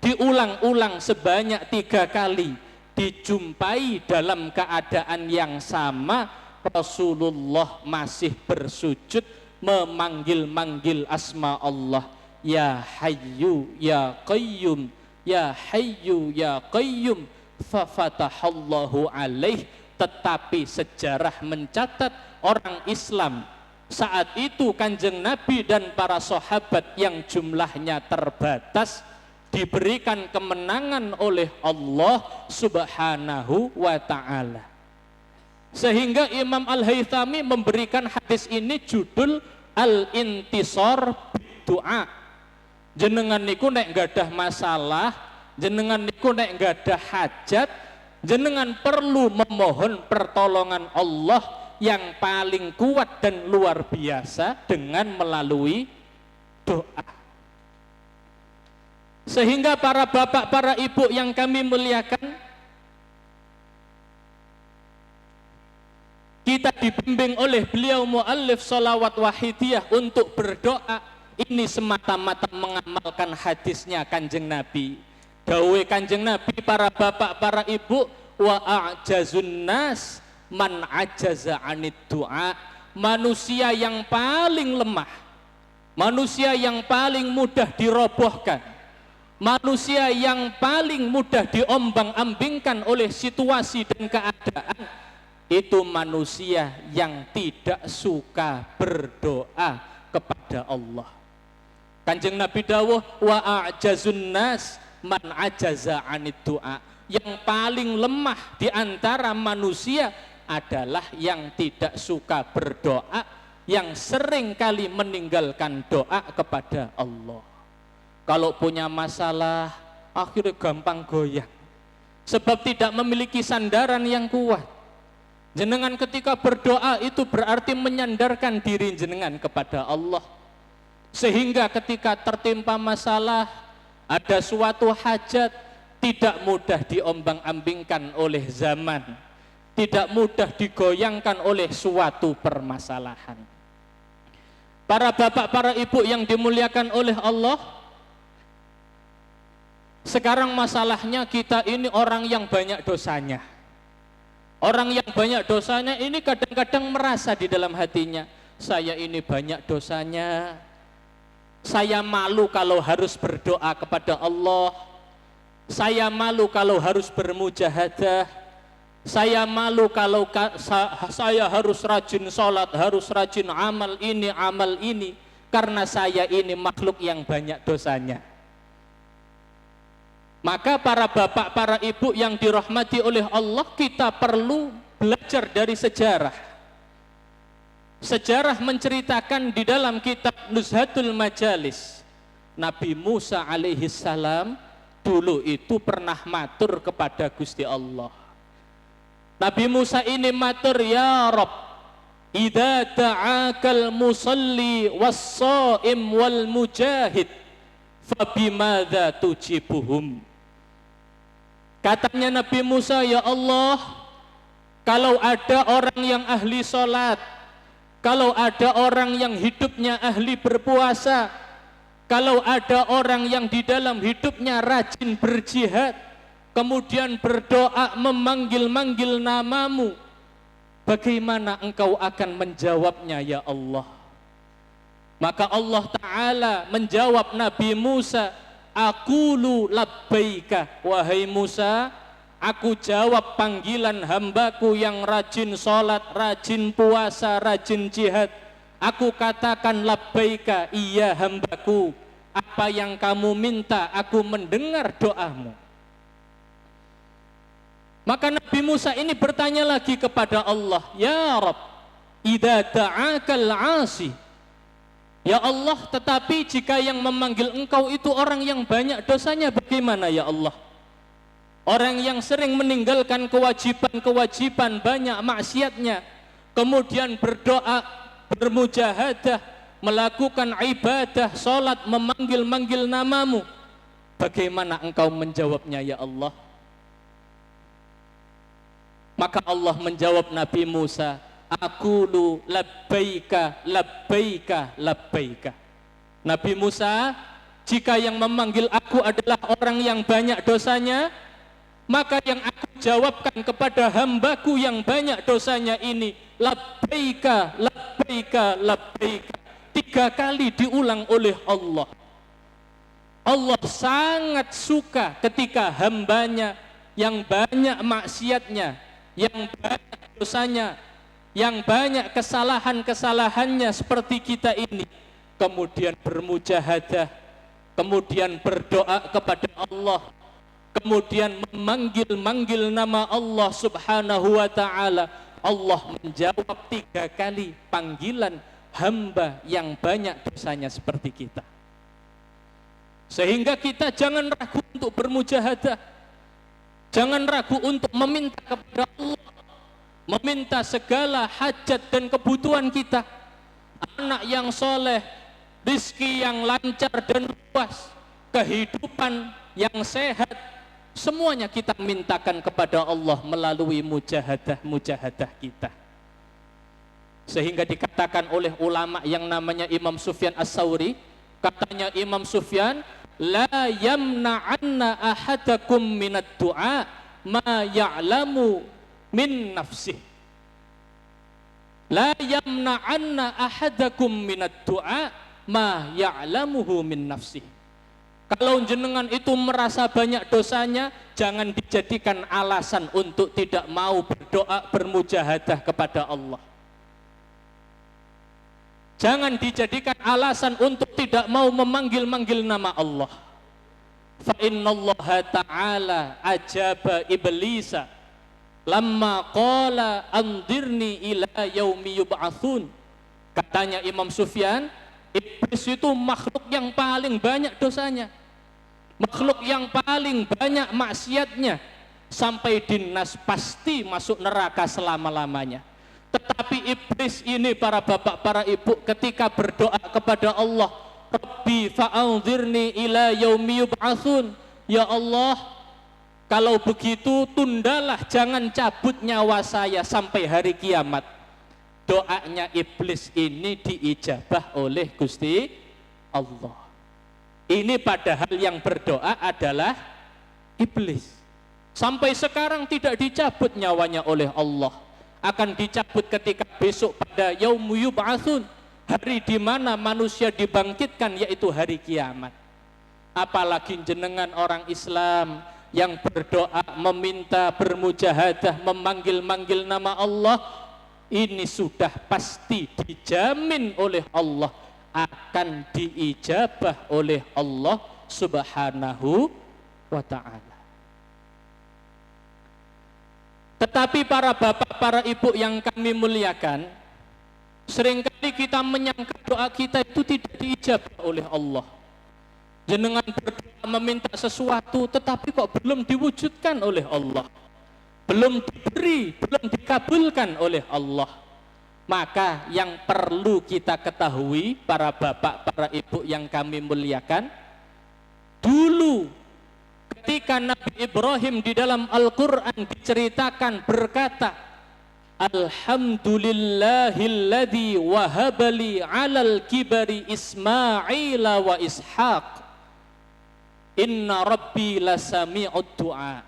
diulang-ulang sebanyak 3 kali. Dijumpai dalam keadaan yang sama, Rasulullah masih bersujud memanggil-manggil asma Allah, ya hayyu ya qayyum, ya hayyu ya qayyum. Fafatahallahu alaih. Tetapi sejarah mencatat orang Islam saat itu Kanjeng Nabi dan para sahabat yang jumlahnya terbatas diberikan kemenangan oleh Allah Subhanahu wa ta'ala. Sehingga Imam Al-Haythami memberikan hadis ini judul Al-Intisar Bid-Du'a. Jenengan niku nek gadah masalah, jenengan niku nek gadah hajat, jenengan perlu memohon pertolongan Allah yang paling kuat dan luar biasa dengan melalui doa. Sehingga para bapak, para ibu yang kami muliakan, kita dibimbing oleh beliau muallif sholawat wahidiyah untuk berdoa ini semata-mata mengamalkan hadisnya Kanjeng Nabi. Dawe Kanjeng Nabi, para bapak, para ibu, wa a'jazun nas man ajaza anid du'a. Manusia yang paling lemah, manusia yang paling mudah dirobohkan, manusia yang paling mudah diombang-ambingkan oleh situasi dan keadaan, itu manusia yang tidak suka berdoa kepada Allah. Kanjeng Nabi dawuh, wa a'jazun nas man ajaza anid du'a. Yang paling lemah di antara manusia adalah yang tidak suka berdoa, yang sering kali meninggalkan doa kepada Allah. Kalau punya masalah, akhirnya gampang goyang, sebab tidak memiliki sandaran yang kuat. Jenengan ketika berdoa itu berarti menyandarkan diri jenengan kepada Allah, sehingga ketika tertimpa masalah, ada suatu hajat, tidak mudah diombang-ambingkan oleh zaman, tidak mudah digoyangkan oleh suatu permasalahan. Para bapak, para ibu yang dimuliakan oleh Allah, sekarang masalahnya kita ini orang yang banyak dosanya. Orang yang banyak dosanya ini kadang-kadang merasa di dalam hatinya, saya ini banyak dosanya, saya malu kalau harus berdoa kepada Allah, saya malu kalau harus bermujahadah, saya malu kalau saya harus rajin sholat, harus rajin amal ini, karena saya ini makhluk yang banyak dosanya. Maka para bapak, para ibu yang dirahmati oleh Allah, kita perlu belajar dari sejarah. Sejarah menceritakan di dalam kitab Nuzhatul Majalis, Nabi Musa alaihi salam dulu itu pernah matur kepada Gusti Allah. Nabi Musa ini matur, ya Rabb, idza ta'akal musalli was-shaim wal mujahid fabimadza tujibuhum. Katanya Nabi Musa, ya Allah, kalau ada orang yang ahli sholat, kalau ada orang yang hidupnya ahli berpuasa, kalau ada orang yang di dalam hidupnya rajin berjihad, kemudian berdoa memanggil-manggil namamu, bagaimana engkau akan menjawabnya ya Allah? Maka Allah Ta'ala menjawab Nabi Musa, aqulu labbaika, wahai Musa, aku jawab panggilan hambaku yang rajin sholat, rajin puasa, rajin jihad. Aku katakan labbaika, iya hambaku, apa yang kamu minta aku mendengar doamu. Maka Nabi Musa ini bertanya lagi kepada Allah, ya Rabb, idza da'akal 'asi, ya Allah, tetapi jika yang memanggil engkau itu orang yang banyak dosanya, bagaimana ya Allah? Orang yang sering meninggalkan kewajiban-kewajiban, banyak maksiatnya, kemudian berdoa, bermujahadah, melakukan ibadah, sholat, memanggil-manggil namamu, bagaimana engkau menjawabnya ya Allah? Maka Allah menjawab Nabi Musa, aqulu labbaika, labbaika, labbaika. Nabi Musa, jika yang memanggil aku adalah orang yang banyak dosanya, maka yang aku jawabkan kepada hambaku yang banyak dosanya ini, labbaika, labbaika, labbaika. 3 kali diulang oleh Allah. Allah sangat suka ketika hambanya yang banyak maksiatnya, yang banyak dosanya, yang banyak kesalahan-kesalahannya seperti kita ini, kemudian bermujahadah, kemudian berdoa kepada Allah, kemudian memanggil-manggil nama Allah subhanahu wa ta'ala. Allah menjawab 3 kali panggilan hamba yang banyak dosanya seperti kita. Sehingga kita jangan ragu untuk bermujahadah. Jangan ragu untuk meminta kepada Allah, meminta segala hajat dan kebutuhan kita. Anak yang soleh, rizki yang lancar dan luas, kehidupan yang sehat, semuanya kita mintakan kepada Allah melalui mujahadah kita. Sehingga dikatakan oleh ulama yang namanya Imam Sufyan As-Sauri, katanya Imam Sufyan, la yamna'anna ahadakum minad du'a ma ya'lamu min nafsih. La yamna'anna ahadakum minad du'a ma ya'lamuhu min nafsih. Kalau jenengan itu merasa banyak dosanya, jangan dijadikan alasan untuk tidak mau berdoa bermujahadah kepada Allah. Jangan dijadikan alasan untuk tidak mau memanggil-manggil nama Allah. Fa innallaha ta'ala ajaba iblisa lamma qala andirni ila yaumi yub'atsun. Katanya Imam Sufyan, iblis itu makhluk yang paling banyak dosanya, makhluk yang paling banyak maksiatnya, sampai dinas pasti masuk neraka selama-lamanya. Tetapi iblis ini, para bapak, para ibu, ketika berdoa kepada Allah, Rabbi fa'anzirni ila yaumi yub'atsun, ya Allah, kalau begitu tundalah, jangan cabut nyawa saya sampai hari kiamat. Doanya iblis ini diijabah oleh Gusti Allah. Ini padahal yang berdoa adalah iblis. Sampai sekarang tidak dicabut nyawanya oleh Allah. Akan dicabut ketika besok pada yaumul yub'atsun, hari di mana manusia dibangkitkan, yaitu hari kiamat. Apalagi jenengan orang Islam yang berdoa, meminta, bermujahadah, memanggil-manggil nama Allah, ini sudah pasti dijamin oleh Allah akan diijabah oleh Allah Subhanahu wa ta'ala. Tetapi para bapak, para ibu yang kami muliakan, seringkali kita menyangka doa kita itu tidak diijabah oleh Allah. Jenengan berdoa meminta sesuatu, tetapi kok belum diwujudkan oleh Allah, belum diberi, belum dikabulkan oleh Allah. Maka yang perlu kita ketahui, para bapak, para ibu yang kami muliakan, dulu ketika Nabi Ibrahim di dalam Al-Quran diceritakan berkata, Alhamdulillahilladzi wahabali alal kibari Ismaila wa Ishaq, inna rabbi lasami'ud du'a.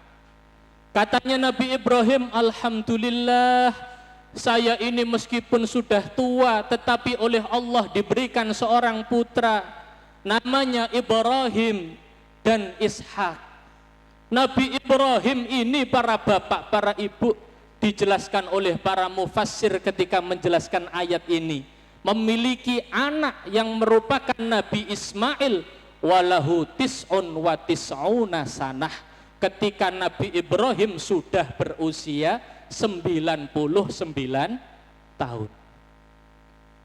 Katanya Nabi Ibrahim, alhamdulillah, saya ini meskipun sudah tua, tetapi oleh Allah diberikan seorang putra, namanya Ibrahim dan Ishak. Nabi Ibrahim ini, para bapak, para ibu, dijelaskan oleh para mufassir ketika menjelaskan ayat ini, memiliki anak yang merupakan Nabi Ismail, walahu tis'un wa tis'una sanah. Ketika Nabi Ibrahim sudah berusia 99 tahun.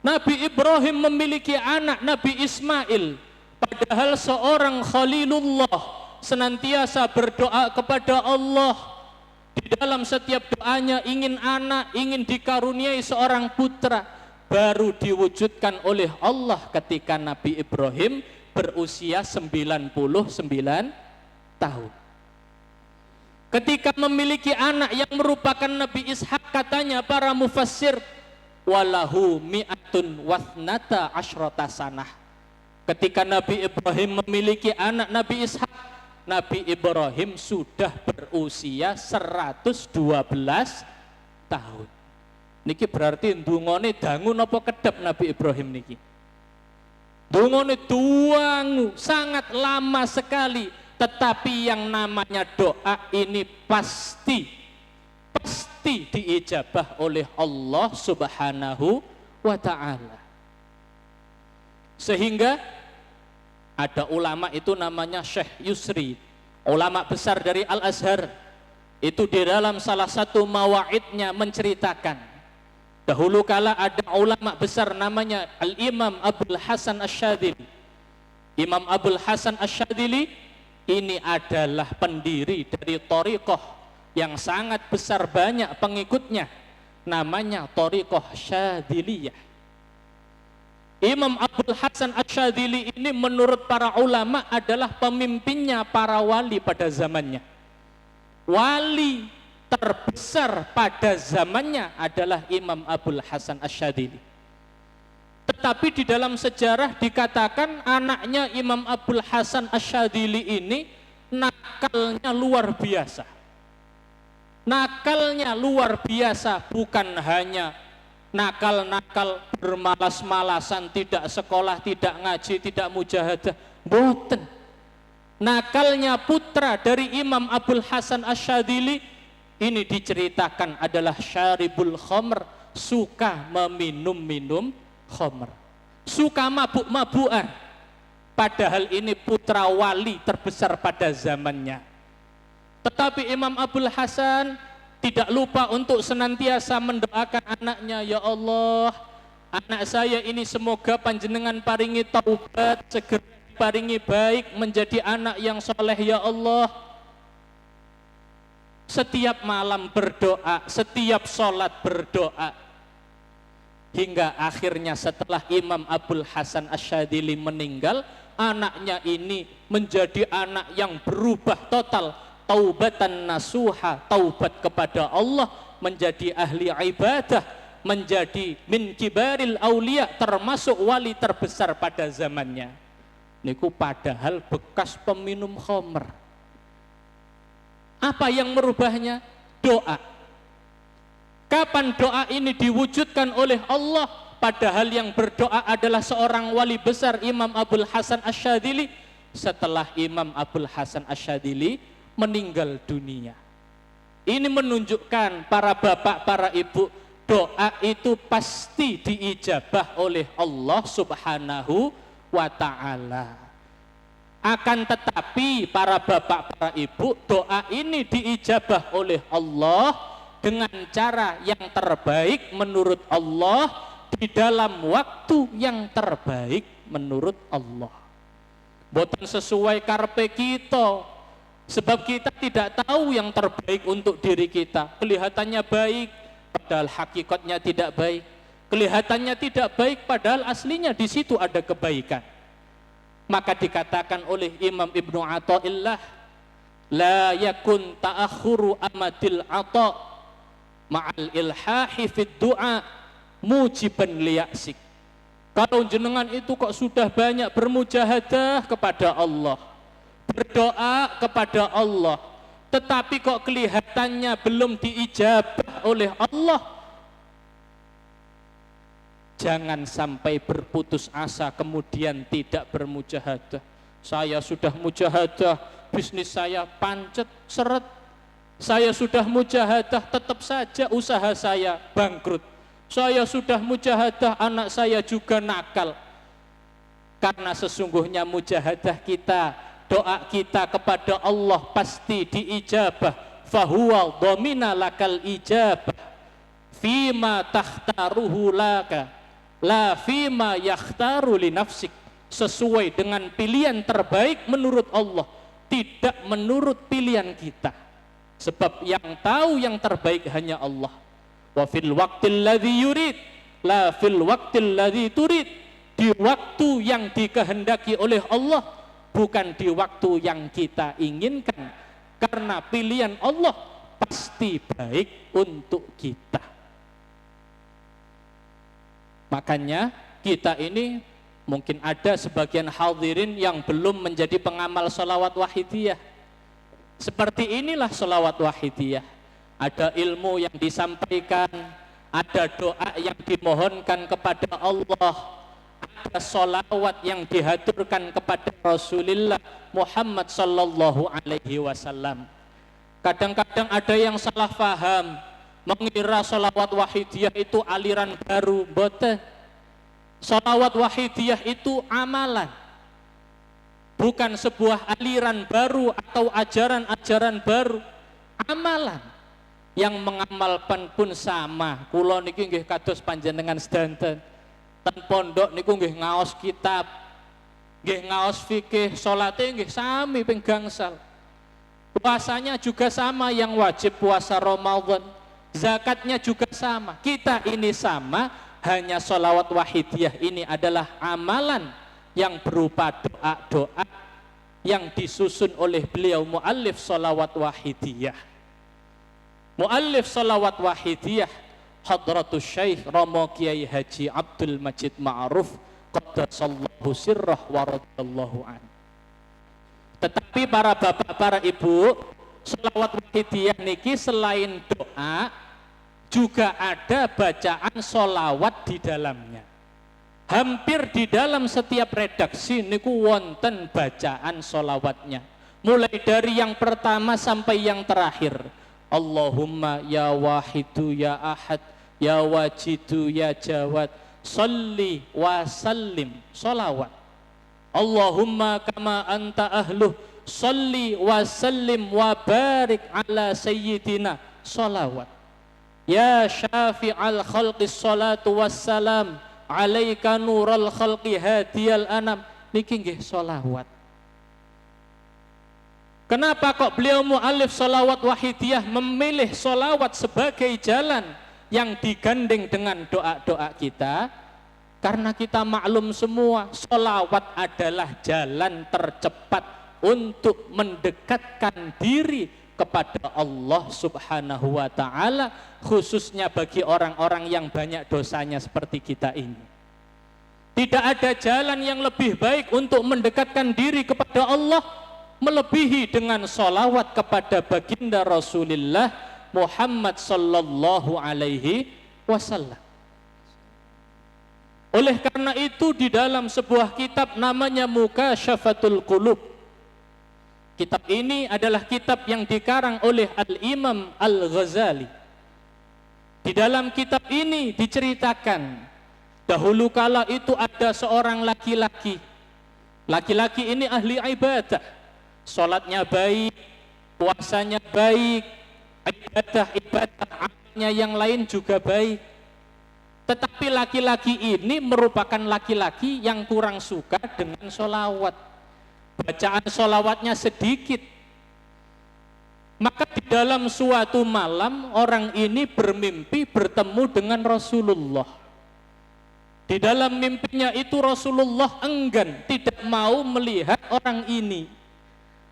Nabi Ibrahim memiliki anak Nabi Ismail, padahal seorang Khalilullah, senantiasa berdoa kepada Allah. Di dalam setiap doanya ingin anak, ingin dikaruniai seorang putra. Baru diwujudkan oleh Allah ketika Nabi Ibrahim berusia 99 tahun. Ketika memiliki anak yang merupakan Nabi Ishak, katanya para mufassir, walahu mi'atun wathnata asyrata sanah. Ketika Nabi Ibrahim memiliki anak Nabi Ishak, Nabi Ibrahim sudah berusia 112 tahun. Niki berarti ndungone dangu napa kedep Nabi Ibrahim niki? Ndungone duangu sangat lama sekali, tetapi yang namanya doa ini pasti diijabah oleh Allah Subhanahu wa ta'ala. Sehingga ada ulama itu namanya Syekh Yusri, ulama besar dari Al-Azhar, itu di dalam salah satu mawaidnya menceritakan, dahulu kala ada ulama besar namanya Al-Imam Abul Hasan Asyadzili. Imam Abul Hasan Asyadzili ini adalah pendiri dari thariqah yang sangat besar banyak pengikutnya, namanya thariqah Syadziliyah. Imam Abdul Hasan Asy-Syadzili ini menurut para ulama adalah pemimpinnya para wali pada zamannya. Wali terbesar pada zamannya adalah Imam Abdul Hasan Asy-Syadzili. Tetapi di dalam sejarah dikatakan anaknya Imam Abdul Hasan Asy-Syadzili ini nakalnya luar biasa. Nakalnya luar biasa, bukan hanya nakal-nakal bermalas-malasan, tidak sekolah, tidak ngaji, tidak mujahadah, boten. Nakalnya putra dari Imam Abdul Hasan Asy-Syadzili ini diceritakan adalah syaribul khamr, suka meminum-minum khamr, suka mabuk-mabukan. Padahal ini putra wali terbesar pada zamannya. Tetapi Imam Abdul Hasan tidak lupa untuk senantiasa mendoakan anaknya, ya Allah, anak saya ini semoga panjenengan paringi taubat, segera paringi baik, menjadi anak yang soleh ya Allah. Setiap malam berdoa, setiap sholat berdoa, hingga akhirnya setelah Imam Abdul Hasan Asy-Syadzili meninggal, anaknya ini menjadi anak yang berubah total, taubatan nasuha, taubat kepada Allah, menjadi ahli ibadah, menjadi min kibaril aulia, termasuk wali terbesar pada zamannya. Niku padahal bekas peminum khamr. Apa yang merubahnya? Doa. Kapan doa ini diwujudkan oleh Allah? Padahal yang berdoa adalah seorang wali besar, Imam Abdul Hasan Asy-Syadzili. Setelah Imam Abdul Hasan Asy-Syadzili meninggal dunia, ini menunjukkan para bapak, para ibu, doa itu pasti diijabah oleh Allah Subhanahu wa ta'ala. Akan tetapi para bapak, para ibu, doa ini diijabah oleh Allah dengan cara yang terbaik menurut Allah, di dalam waktu yang terbaik menurut Allah. Boten sesuai karpe kita, sebab kita tidak tahu yang terbaik untuk diri kita. Kelihatannya baik, padahal hakikatnya tidak baik. Kelihatannya tidak baik, padahal aslinya di situ ada kebaikan. Maka dikatakan oleh Imam Ibnu Athaillah, la yakun ta'akhuru amadil ata ma'al ilhahi fid du'a mujiban liyaksik. Kalau jenengan itu kok sudah banyak bermujahadah kepada Allah, berdoa kepada Allah, tetapi kok kelihatannya belum diijabah oleh Allah, jangan sampai berputus asa kemudian tidak bermujahadah. Saya sudah mujahadah, bisnis saya pancet, seret. Saya sudah mujahadah, tetap saja usaha saya bangkrut. Saya sudah mujahadah, anak saya juga nakal. Karena sesungguhnya mujahadah kita, doa kita kepada Allah pasti diijabah. Fahuwa dhamina lakal ijabah fima takhtaruhu laka la fima yakhtaru li nafsik. Sesuai dengan pilihan terbaik menurut Allah, tidak menurut pilihan kita. Sebab yang tahu yang terbaik hanya Allah. Wa fil waqtil ladzi yurid la fil waqtil ladzi turid. Di waktu yang dikehendaki oleh Allah, bukan di waktu yang kita inginkan. Karena pilihan Allah pasti baik untuk kita. Makanya kita ini mungkin ada sebagian hadirin yang belum menjadi pengamal sholawat wahidiyah. Seperti inilah sholawat wahidiyah. Ada ilmu yang disampaikan, ada doa yang dimohonkan kepada Allah, ada sholawat yang dihaturkan kepada Rasulullah Muhammad sallallahu alaihi wasallam. Kadang-kadang ada yang salah faham, mengira sholawat wahidiyah itu aliran baru. Boten. Sholawat wahidiyah itu amalan, bukan sebuah aliran baru atau ajaran-ajaran baru. Amalan. Yang mengamalkan pun sama. Kula niki nggih kados panjenengan sedanten. Ten pondok niku nggih ngaos kitab. nggih ngaos fikih, salate nggih sami ping gangsal. Puasanya juga sama, yang wajib puasa Ramadan, zakatnya juga sama. Kita ini sama, hanya sholawat wahidiyah ini adalah amalan yang berupa doa-doa yang disusun oleh beliau muallif sholawat wahidiyah. Muallif sholawat wahidiyah Hadratus Syekh Romo Kiai Haji Abdul Majid Ma'ruf qaddasallahu sirrah wa radallahu an. Tetapi para bapak, para ibu, sholawat wahidiyah niki selain doa juga ada bacaan sholawat di dalamnya. Hampir di dalam setiap redaksi niku wonten bacaan sholawatnya. Mulai dari yang pertama sampai yang terakhir. Allahumma ya wahidu ya ahad ya wajidu ya jawad salli wa sallim, sholawat. Allahumma kama anta ahluh salli wa sallim wa barik ala sayyidina, sholawat. Ya syafi'al khalqis salatu wassalam alaika nural khalqi hadiyal anam, niki nggih sholawat. Kenapa kok beliau mu'alif sholawat wahidiyah memilih sholawat sebagai jalan yang digandeng dengan doa-doa kita? Karena kita maklum semua, sholawat adalah jalan tercepat untuk mendekatkan diri kepada Allah Subhanahu wa ta'ala, khususnya bagi orang-orang yang banyak dosanya seperti kita ini. Tidak ada jalan yang lebih baik untuk mendekatkan diri kepada Allah melebihi dengan sholawat kepada baginda Rasulullah Muhammad sallallahu alaihi wasallam. Oleh karena itu di dalam sebuah kitab namanya Mukasyafatul Qulub, kitab ini adalah kitab yang dikarang oleh Al-Imam Al-Ghazali. Di dalam kitab ini diceritakan dahulu kala itu ada seorang laki-laki. Laki-laki ini ahli ibadah, sholatnya baik, puasanya baik, ibadah amalnya yang lain juga baik. Tetapi laki-laki ini merupakan laki-laki yang kurang suka dengan sholawat. Bacaan sholawatnya sedikit. Maka di dalam suatu malam orang ini bermimpi bertemu dengan Rasulullah. Di dalam mimpinya itu Rasulullah enggan, tidak mau melihat orang ini.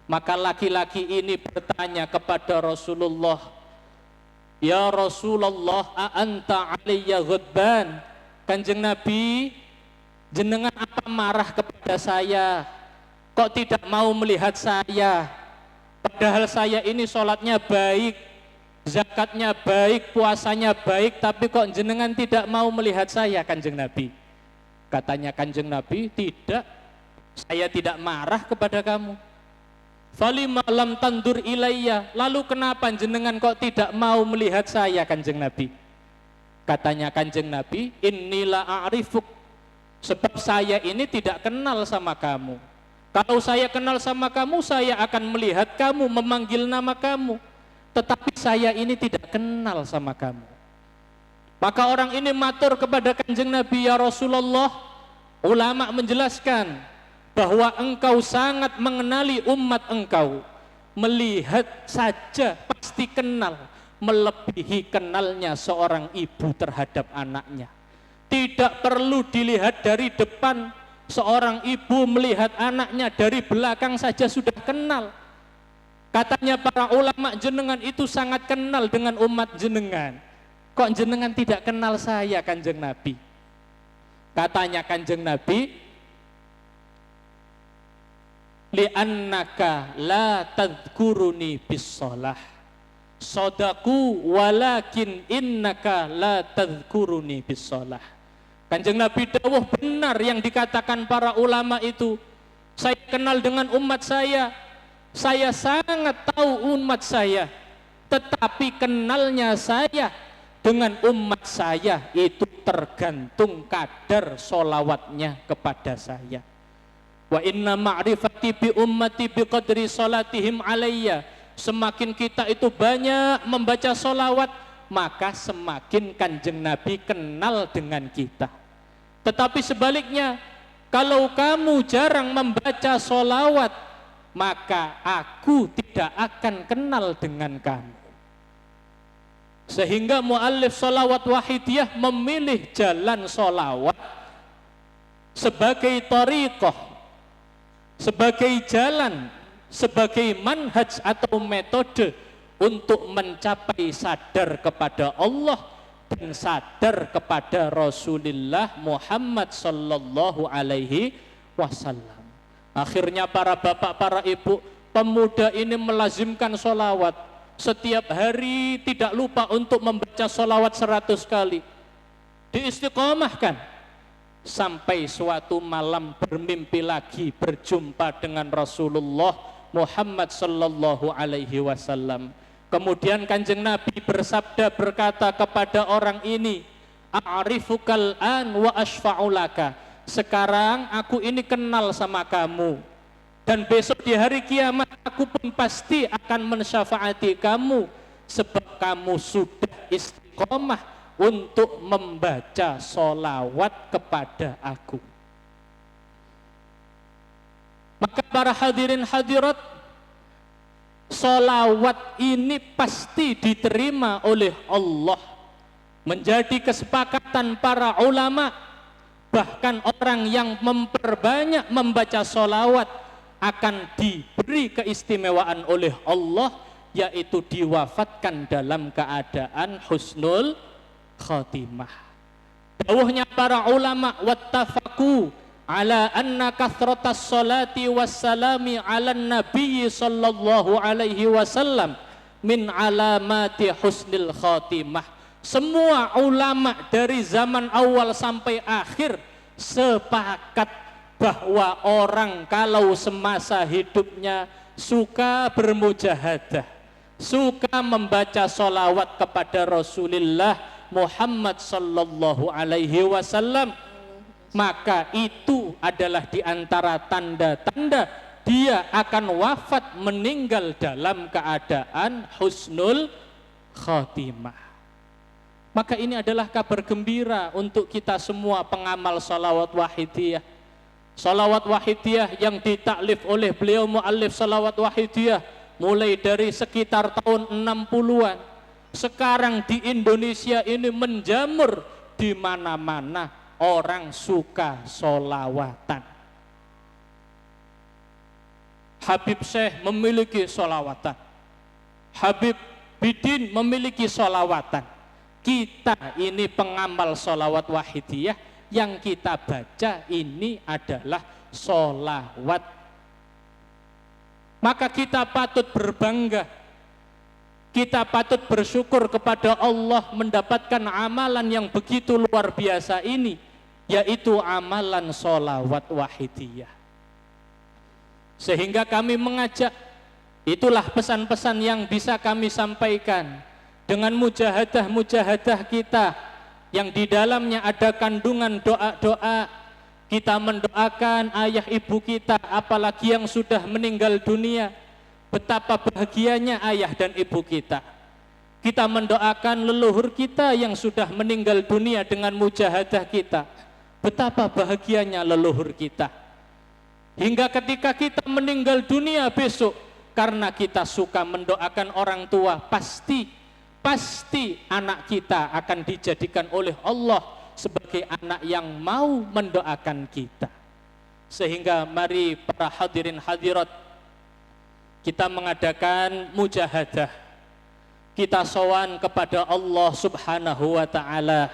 Maka laki-laki ini bertanya kepada Rasulullah, ya Rasulullah, a'anta alayya ghadban? Kanjeng Nabi, jenengan apa marah kepada saya? Kok tidak mau melihat saya? Padahal saya ini sholatnya baik, zakatnya baik, puasanya baik, tapi kok jenengan tidak mau melihat saya, Kanjeng Nabi? Katanya Kanjeng Nabi, tidak, saya tidak marah kepada kamu. Falima lam tandur ilayya, lalu kenapa jenengan kok tidak mau melihat saya, Kanjeng Nabi? Katanya Kanjeng Nabi, innila a'rifuk, sebab saya ini tidak kenal sama kamu. Kalau saya kenal sama kamu, saya akan melihat kamu, memanggil nama kamu. Tetapi saya ini tidak kenal sama kamu. Maka orang ini matur kepada Kanjeng Nabi, ya Rasulullah, ulama menjelaskan bahwa engkau sangat mengenali umat engkau, melihat saja pasti kenal, melebihi kenalnya seorang ibu terhadap anaknya. Tidak perlu dilihat dari depan, seorang ibu melihat anaknya dari belakang saja sudah kenal. Katanya para ulama, jenengan itu sangat kenal dengan umat jenengan, kok jenengan tidak kenal saya, Kanjeng Nabi? Katanya Kanjeng Nabi, li'annaka la tadhkuruni bis-shalah sadaku walakin innaka la tadhkuruni bis-shalah. Kanjeng Nabi dawuh, benar yang dikatakan para ulama itu. Saya kenal dengan umat saya sangat tahu umat saya, tetapi kenalnya saya dengan umat saya itu tergantung kadar sholawatnya kepada saya. Wa inna ma'rifati bi ummati bi qadri salatihim alayya. Semakin kita itu banyak membaca solawat, maka semakin Kanjeng Nabi kenal dengan kita. Tetapi sebaliknya, Kalau kamu jarang membaca solawat, maka aku tidak akan kenal dengan kamu. Sehingga muallif solawat wahidiyah memilih jalan solawat sebagai thariqah, sebagai jalan, sebagai manhaj atau metode untuk mencapai sadar kepada Allah dan sadar kepada Rasulullah Muhammad sallallahu alaihi wasallam. Akhirnya para bapak, para ibu, pemuda ini melazimkan solawat. Setiap hari tidak lupa untuk membaca solawat 100 kali. Diistiqomahkan. Sampai suatu malam bermimpi lagi berjumpa dengan Rasulullah Muhammad sallallahu alaihi wasallam. Kemudian Kanjeng Nabi bersabda, berkata kepada orang ini, a'rifukal an wa asfa'ulaka. Sekarang aku ini kenal sama kamu, dan besok di hari kiamat aku pun pasti akan mensyafaati kamu, sebab kamu sudah istiqomah untuk membaca solawat kepada aku. Maka para hadirin hadirat, solawat ini pasti diterima oleh Allah. Menjadi kesepakatan para ulama, bahkan orang yang memperbanyak membaca solawat akan diberi keistimewaan oleh Allah, yaitu diwafatkan dalam keadaan husnul khatimah. Dawuhnya para ulama, wattafaqu ala anna kathratas salati wassalami ala nabi sallallahu alaihi wasallam min alamati husnil khatimah. Semua ulama dari zaman awal sampai akhir sepakat bahwa orang kalau semasa hidupnya suka bermujahadah, suka membaca solawat kepada Rasulullah Muhammad sallallahu alaihi wasallam, maka itu adalah di antara tanda-tanda dia akan wafat meninggal dalam keadaan husnul khatimah. Maka ini adalah kabar gembira untuk kita semua pengamal salawat wahidiyah. Salawat wahidiyah yang ditaklif oleh beliau muallif salawat wahidiyah mulai dari sekitar tahun 60-an. Sekarang di Indonesia ini menjamur, di mana-mana orang suka solawatan. Habib Syekh memiliki solawatan, Habib Bidin memiliki solawatan. Kita ini pengamal solawat wahidiyah, yang kita baca ini adalah solawat. Maka kita patut berbangga, kita patut bersyukur kepada Allah mendapatkan amalan yang begitu luar biasa ini, yaitu amalan solawat wahidiyah. Sehingga kami mengajak, itulah pesan-pesan yang bisa kami sampaikan dengan mujahadah-mujahadah kita, yang di dalamnya ada kandungan doa-doa. Kita mendoakan ayah ibu kita, apalagi yang sudah meninggal dunia. Betapa bahagianya ayah dan ibu kita. Kita mendoakan leluhur kita yang sudah meninggal dunia dengan mujahadah kita. Betapa bahagianya leluhur kita. Hingga ketika kita meninggal dunia besok, karena kita suka mendoakan orang tua, pasti anak kita akan dijadikan oleh Allah sebagai anak yang mau mendoakan kita. Sehingga mari para hadirin hadirat, kita mengadakan mujahadah, kita sowan kepada Allah subhanahu wa ta'ala,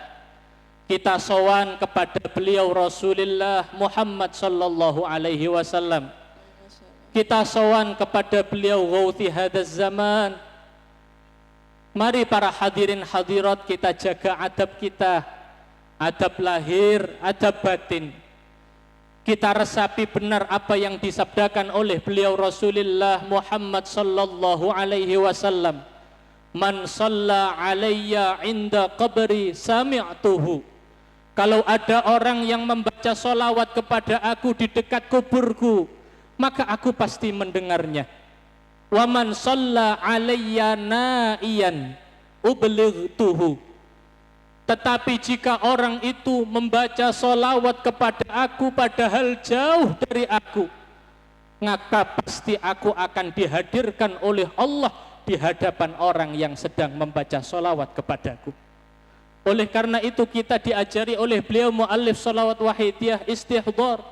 kita sowan kepada beliau Rasulullah Muhammad sallallahu alaihi wasallam, kita sowan kepada beliau ghauthi hadaz zaman. Mari para hadirin hadirat, kita jaga adab kita, adab lahir, adab batin. Kita resapi benar apa yang disabdakan oleh beliau Rasulullah Muhammad sallallahu alaihi wasallam. Man shalla alayya inda qabri sami'tuhu. Kalau ada orang yang membaca solawat kepada aku di dekat kuburku, maka aku pasti mendengarnya. Wa man shalla alayya na'iyan ublightuhu. Tetapi jika orang itu membaca solawat kepada aku padahal jauh dari aku, maka pasti aku akan dihadirkan oleh Allah di hadapan orang yang sedang membaca solawat kepadaku. Oleh karena itu kita diajari oleh beliau muallif solawat wahidiyah istihdar.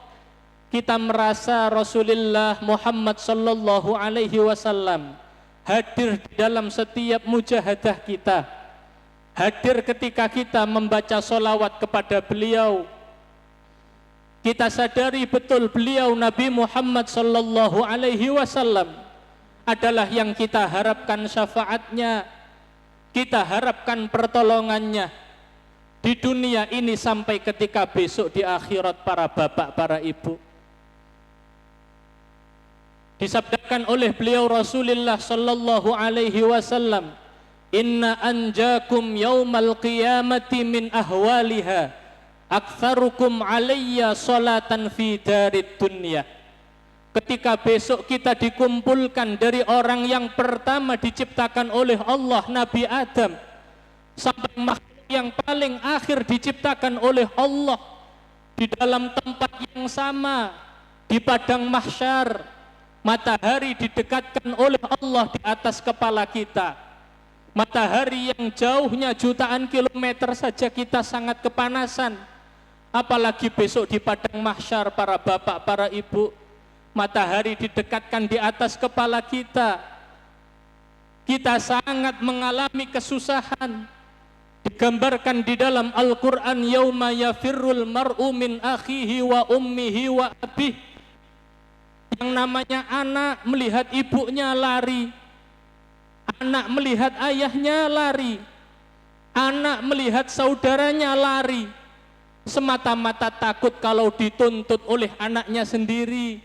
Kita merasa Rasulullah Muhammad sallallahu alaihi wasallam hadir di dalam setiap mujahadah kita, hadir ketika kita membaca solawat kepada beliau. Kita sadari betul beliau Nabi Muhammad sallallahu alaihi wasallam adalah yang kita harapkan syafaatnya, kita harapkan pertolongannya di dunia ini sampai ketika besok di akhirat para bapak, para ibu. Disabdakan oleh beliau Rasulullah sallallahu alaihi wasallam, "Inna anjakum yaumal qiyamati min ahwaliha aktsarukum alayya salatan fi darid dunya." Ketika besok kita dikumpulkan dari orang yang pertama diciptakan oleh Allah, Nabi Adam, sampai makhluk yang paling akhir diciptakan oleh Allah di dalam tempat yang sama, di padang mahsyar, matahari didekatkan oleh Allah di atas kepala kita. Matahari yang jauhnya jutaan kilometer saja kita sangat kepanasan, apalagi besok di padang mahsyar para bapak, para ibu. Matahari didekatkan di atas kepala kita, kita sangat mengalami kesusahan. Digambarkan di dalam Al-Quran, yauma yafirrul mar'u min akhihi wa ummihi wa abih. Yang namanya anak melihat ibunya lari, anak melihat ayahnya lari, anak melihat saudaranya lari, semata-mata takut kalau dituntut oleh anaknya sendiri.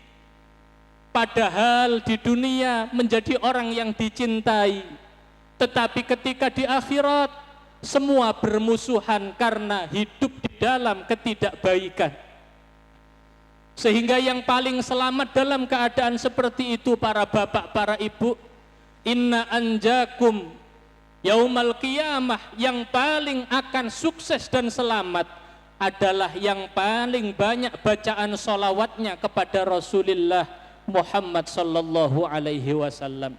Padahal di dunia menjadi orang yang dicintai, tetapi ketika di akhirat semua bermusuhan karena hidup di dalam ketidakbaikan. Sehingga yang paling selamat dalam keadaan seperti itu para bapak, para ibu, inna anjakum yaumal qiyamah, yang paling akan sukses dan selamat adalah yang paling banyak bacaan sholawatnya kepada Rasulullah Muhammad sallallahu alaihi wasallam.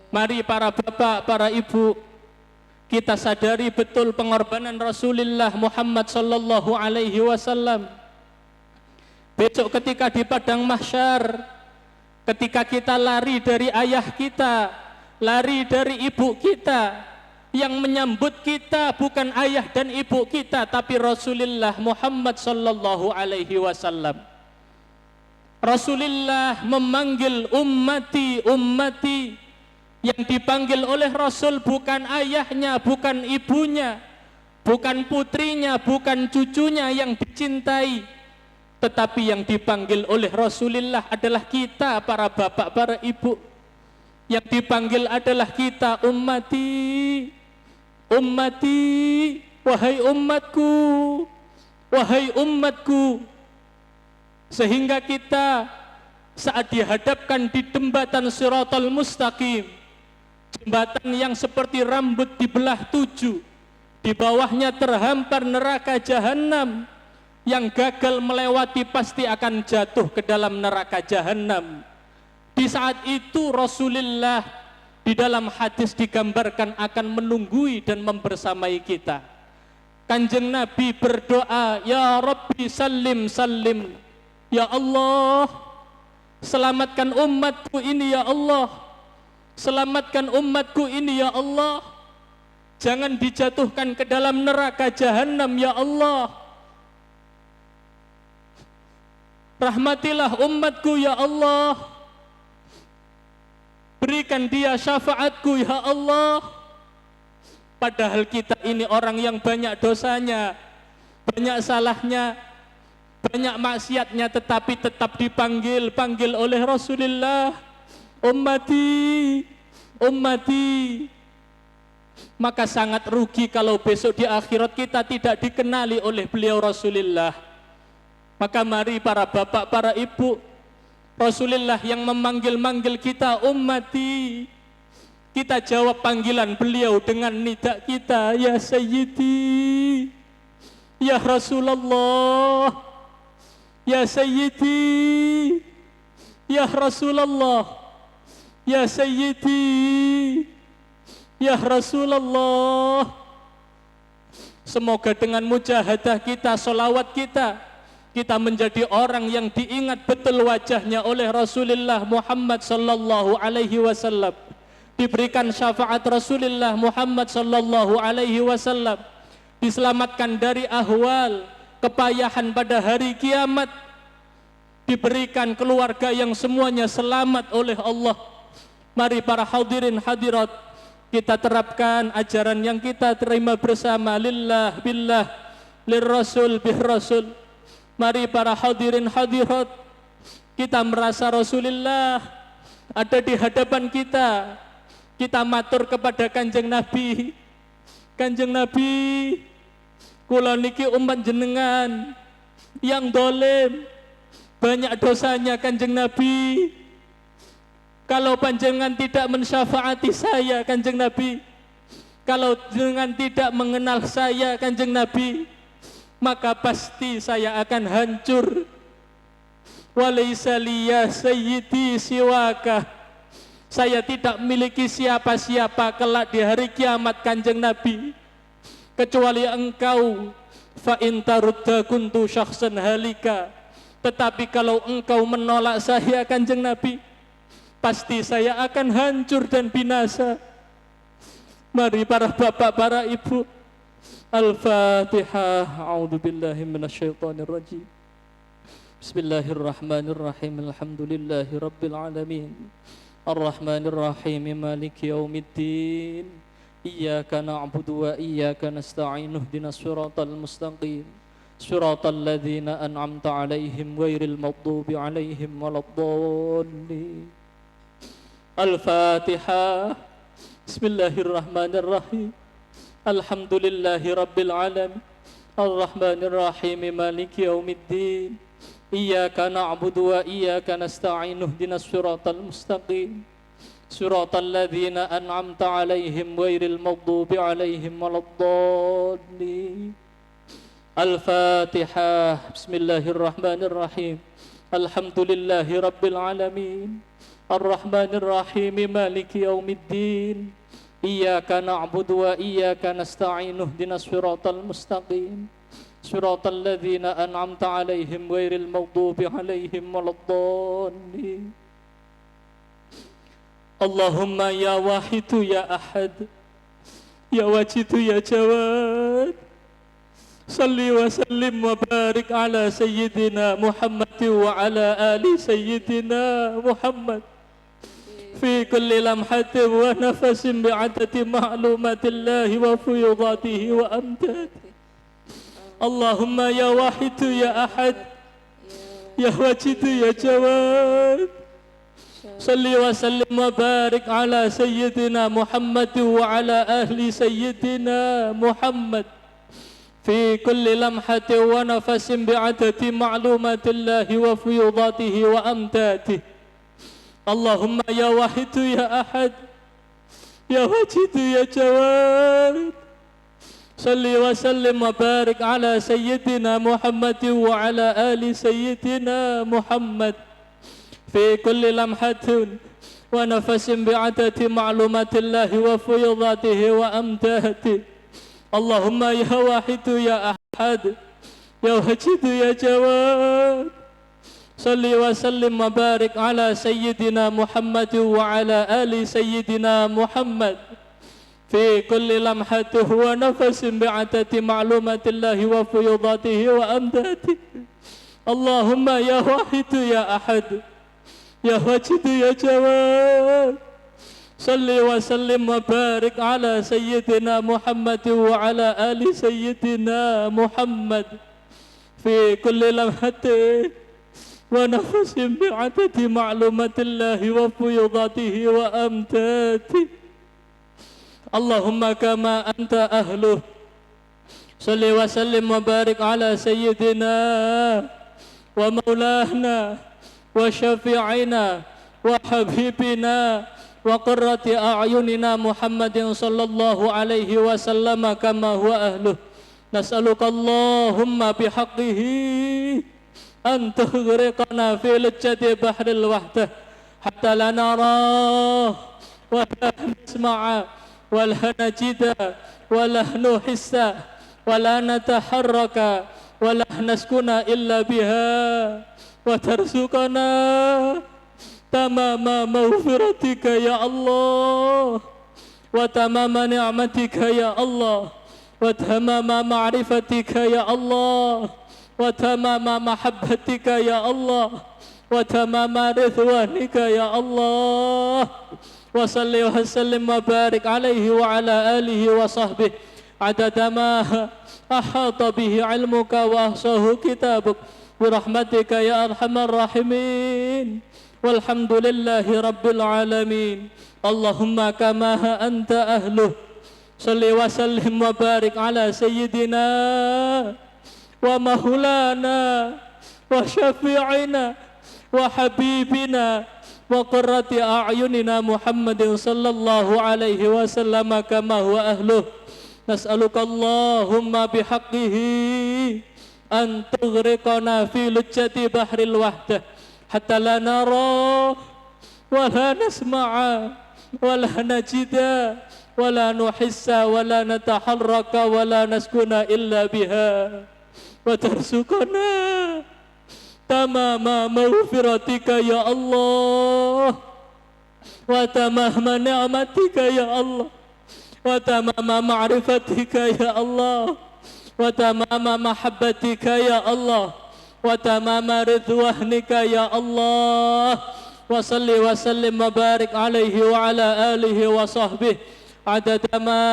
Mari para bapak, para ibu, kita sadari betul pengorbanan Rasulullah Muhammad sallallahu alaihi wasallam. Besok ketika di padang mahsyar, ketika kita lari dari ayah kita, lari dari ibu kita, yang menyambut kita bukan ayah dan ibu kita, tapi Rasulullah Muhammad sallallahu alaihi wasallam. Rasulullah memanggil ummati, ummati. Yang dipanggil oleh Rasul bukan ayahnya, bukan ibunya, bukan putrinya, bukan cucunya yang dicintai, tetapi yang dipanggil oleh Rasulullah adalah kita para bapak, para ibu. Yang dipanggil adalah kita, ummati, ummati, wahai umatku, wahai umatku. Sehingga kita saat dihadapkan di jembatan Shiratal Mustaqim, jembatan yang seperti rambut dibelah 7, di bawahnya terhampar neraka jahanam, yang gagal melewati pasti akan jatuh ke dalam neraka jahanam. Di saat itu Rasulullah di dalam hadis digambarkan akan menunggui dan membersamai kita. Kanjeng Nabi berdoa, ya Rabbi salim salim, ya Allah, selamatkan umatku ini ya Allah, selamatkan umatku ini ya Allah, jangan dijatuhkan ke dalam neraka jahanam ya Allah, rahmatilah umatku ya Allah, berikan dia syafaatku ya Allah. Padahal kita ini orang yang banyak dosanya, banyak salahnya, banyak maksiatnya, tetapi tetap dipanggil oleh Rasulullah, ummati, ummati. Maka sangat rugi kalau besok di akhirat kita tidak dikenali oleh beliau Rasulullah. Maka mari para bapak, para ibu, Rasulullah yang memanggil-manggil kita ummati, kita jawab panggilan beliau dengan nida kita, ya Sayyidi, ya Rasulullah, ya Sayyidi, ya Rasulullah, ya Sayyidi, ya Rasulullah. Semoga dengan mujahadah kita, solawat kita menjadi orang yang diingat betul wajahnya oleh Rasulullah Muhammad sallallahu alaihi wasallam, diberikan syafaat Rasulullah Muhammad sallallahu alaihi wasallam, diselamatkan dari ahwal kepayahan pada hari kiamat, diberikan keluarga yang semuanya selamat oleh Allah. Mari para hadirin hadirat, kita terapkan ajaran yang kita terima bersama, lillah billah, lirrasul birrasul. Mari para hadirin hadirat, kita merasa Rasulullah ada di hadapan kita. Kita matur kepada Kanjeng Nabi, Kanjeng Nabi, kula niki umat jenengan yang dolim, banyak dosanya Kanjeng Nabi. Kalau panjenengan tidak mensyafaati saya Kanjeng Nabi, kalau jenengan tidak mengenal saya Kanjeng Nabi, maka pasti saya akan hancur. Walaisa liya sayyidi siwaka, saya tidak memiliki siapa-siapa kelak di hari kiamat Kanjeng Nabi kecuali engkau. Fa in tarudda kuntu syakhsan halika, tetapi kalau engkau menolak saya Kanjeng Nabi, pasti saya akan hancur dan binasa. Mari para bapak, para ibu, Al-Fatihah. A'udzubillahi minasyaitonirrajim. Bismillahirrahmanirrahim. Alhamdulillahi rabbil alamin. Ar-Rahmanir-Rahim, Maliki yaumiddin. Iyyaka na'budu wa iyyaka nasta'in. Ihdinas siratal mustaqim. Siratal ladzina an'amta 'alaihim ghairil maghdubi 'alaihim waladdallin. Al-Fatihah. Bismillahirrahmanirrahim. Alhamdulillahi rabbil alamin. Ar-Rahmanir-Rahim, Maliki yaumiddin. Iyyaka na'budu wa iyyaka nasta'in. Ihdinas siratal mustaqim. Siratal ladzina an'amta 'alaihim ghairil maghdubi 'alaihim waladdallin. Al-Fatihah. Bismillahirrahmanirrahim. Alhamdulillahi rabbil alamin. Ar-Rahmanir-Rahim, Maliki yaumiddin. Iyyaka na'budu wa iyyaka nasta'in. Ihdinas siratal mustaqim. Siratal ladzina an'amta 'alaihim ghairil maghdubi 'alaihim waladdallin. Allahumma ya wahidu ya ahad, ya wajidu ya jawad, salli wa sallim wa barik ala sayyidina Muhammad wa ala ali sayyidina Muhammad fi kulli lamhatin wa nafasin bi'adati ma'lumatillahi wa fuyudatihi wa amdatihi. Allahumma ya wahidu ya ahad, ya wajidu ya jawad, salli wa sallim wa barik ala sayyidina Muhammad wa ala ahli sayyidina Muhammad fi kulli lamhatin wa nafasin bi'adati ma'lumatillahi wa fuyudatihi wa amdatihi. Allahumma ya wahidu ya ahad, ya wajidu ya jawad, salli wa sallim wa barik ala sayyidina Muhammad wa ala ali sayyidina Muhammad fi kulli lamhatin wa nafasin bi'adati ma'lumatillahi wa fuyudatihi wa amdatihi. Allahumma ya wahidu ya ahad, ya wajidu ya jawad, salli wa sallim wa barik ala sayyidina Muhammad wa ala ali sayyidina Muhammad fi kulli lamhatin wa nafasin bi'adati ma'lumatillahi wa fuyudatihi wa amdatihi. Allahumma ya wahidu ya ahad, ya wajidu ya jawad, salli wa sallim wa barik ala sayyidina Muhammad wa ala ali sayyidina Muhammad fi kulli lamhatin wa nafasin bi'adati ma'lumatillahi wa fuyudatihi wa amdatihi. Allahumma kama anta ahluh, salli wa sallim wa barik ala sayyidina wa maulana wa syafi'ina wa habibina وقرة أعيننا محمد صلى الله عليه وسلم كما هو أهله نسألك اللهم بحقه أن تغرقنا في لجة بحر الوحدة حتى لا نراه ولا نسمع ولا نجد ولا نحس ولا نتحرك ولا نسكن إلا بها وترزقنا تمام مغفرتك يا الله وتمام نعمتك يا الله وتمام معرفتك يا الله وتمام محبتك يا الله وتمام رضوانك يا الله وصل وسلم وبارك عليه وعلى آله وصحبه عدد ما أحاط به علمك وأحصاه كتابك برحمتك يا أرحم الراحمين والحمد لله رب العالمين اللهم كما أنت أهله صل وسلم وبارك على سيدنا ومولانا وشفيعنا وحبيبنا وقرة أعيننا محمد صلى الله عليه وسلم كما هو أهله نسألك اللهم بحقه أن تغرقنا في لجة بحر الوحدة حتى لا نرى ولا نسمع ولا نجد ولا نحس ولا نتحرك ولا نسكن إلا بها وترزقنا تمام مغفرتك يا الله وتمام نعمتك يا الله وتمام معرفتك يا الله وتمام محبتك يا الله وتمام رضوانك يا الله وصل وسلم وبارك عليه وعلى آله وصحبه عدد ما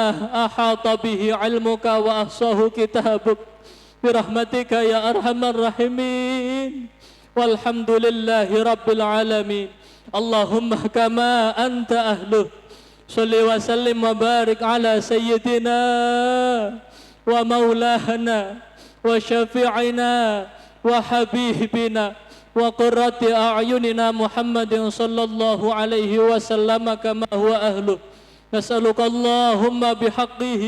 أحاط به علمك وأحصاه كتابك برحمتك يا أرحم الراحمين والحمد لله رب العالمين اللهم كما أنت أهله صل وسلم وبارك على سيدنا ومولانا وشفيعنا وحبيبنا وقرة أعيننا محمد صلى الله عليه وسلم كما هو أهله نسألك اللهم بحقه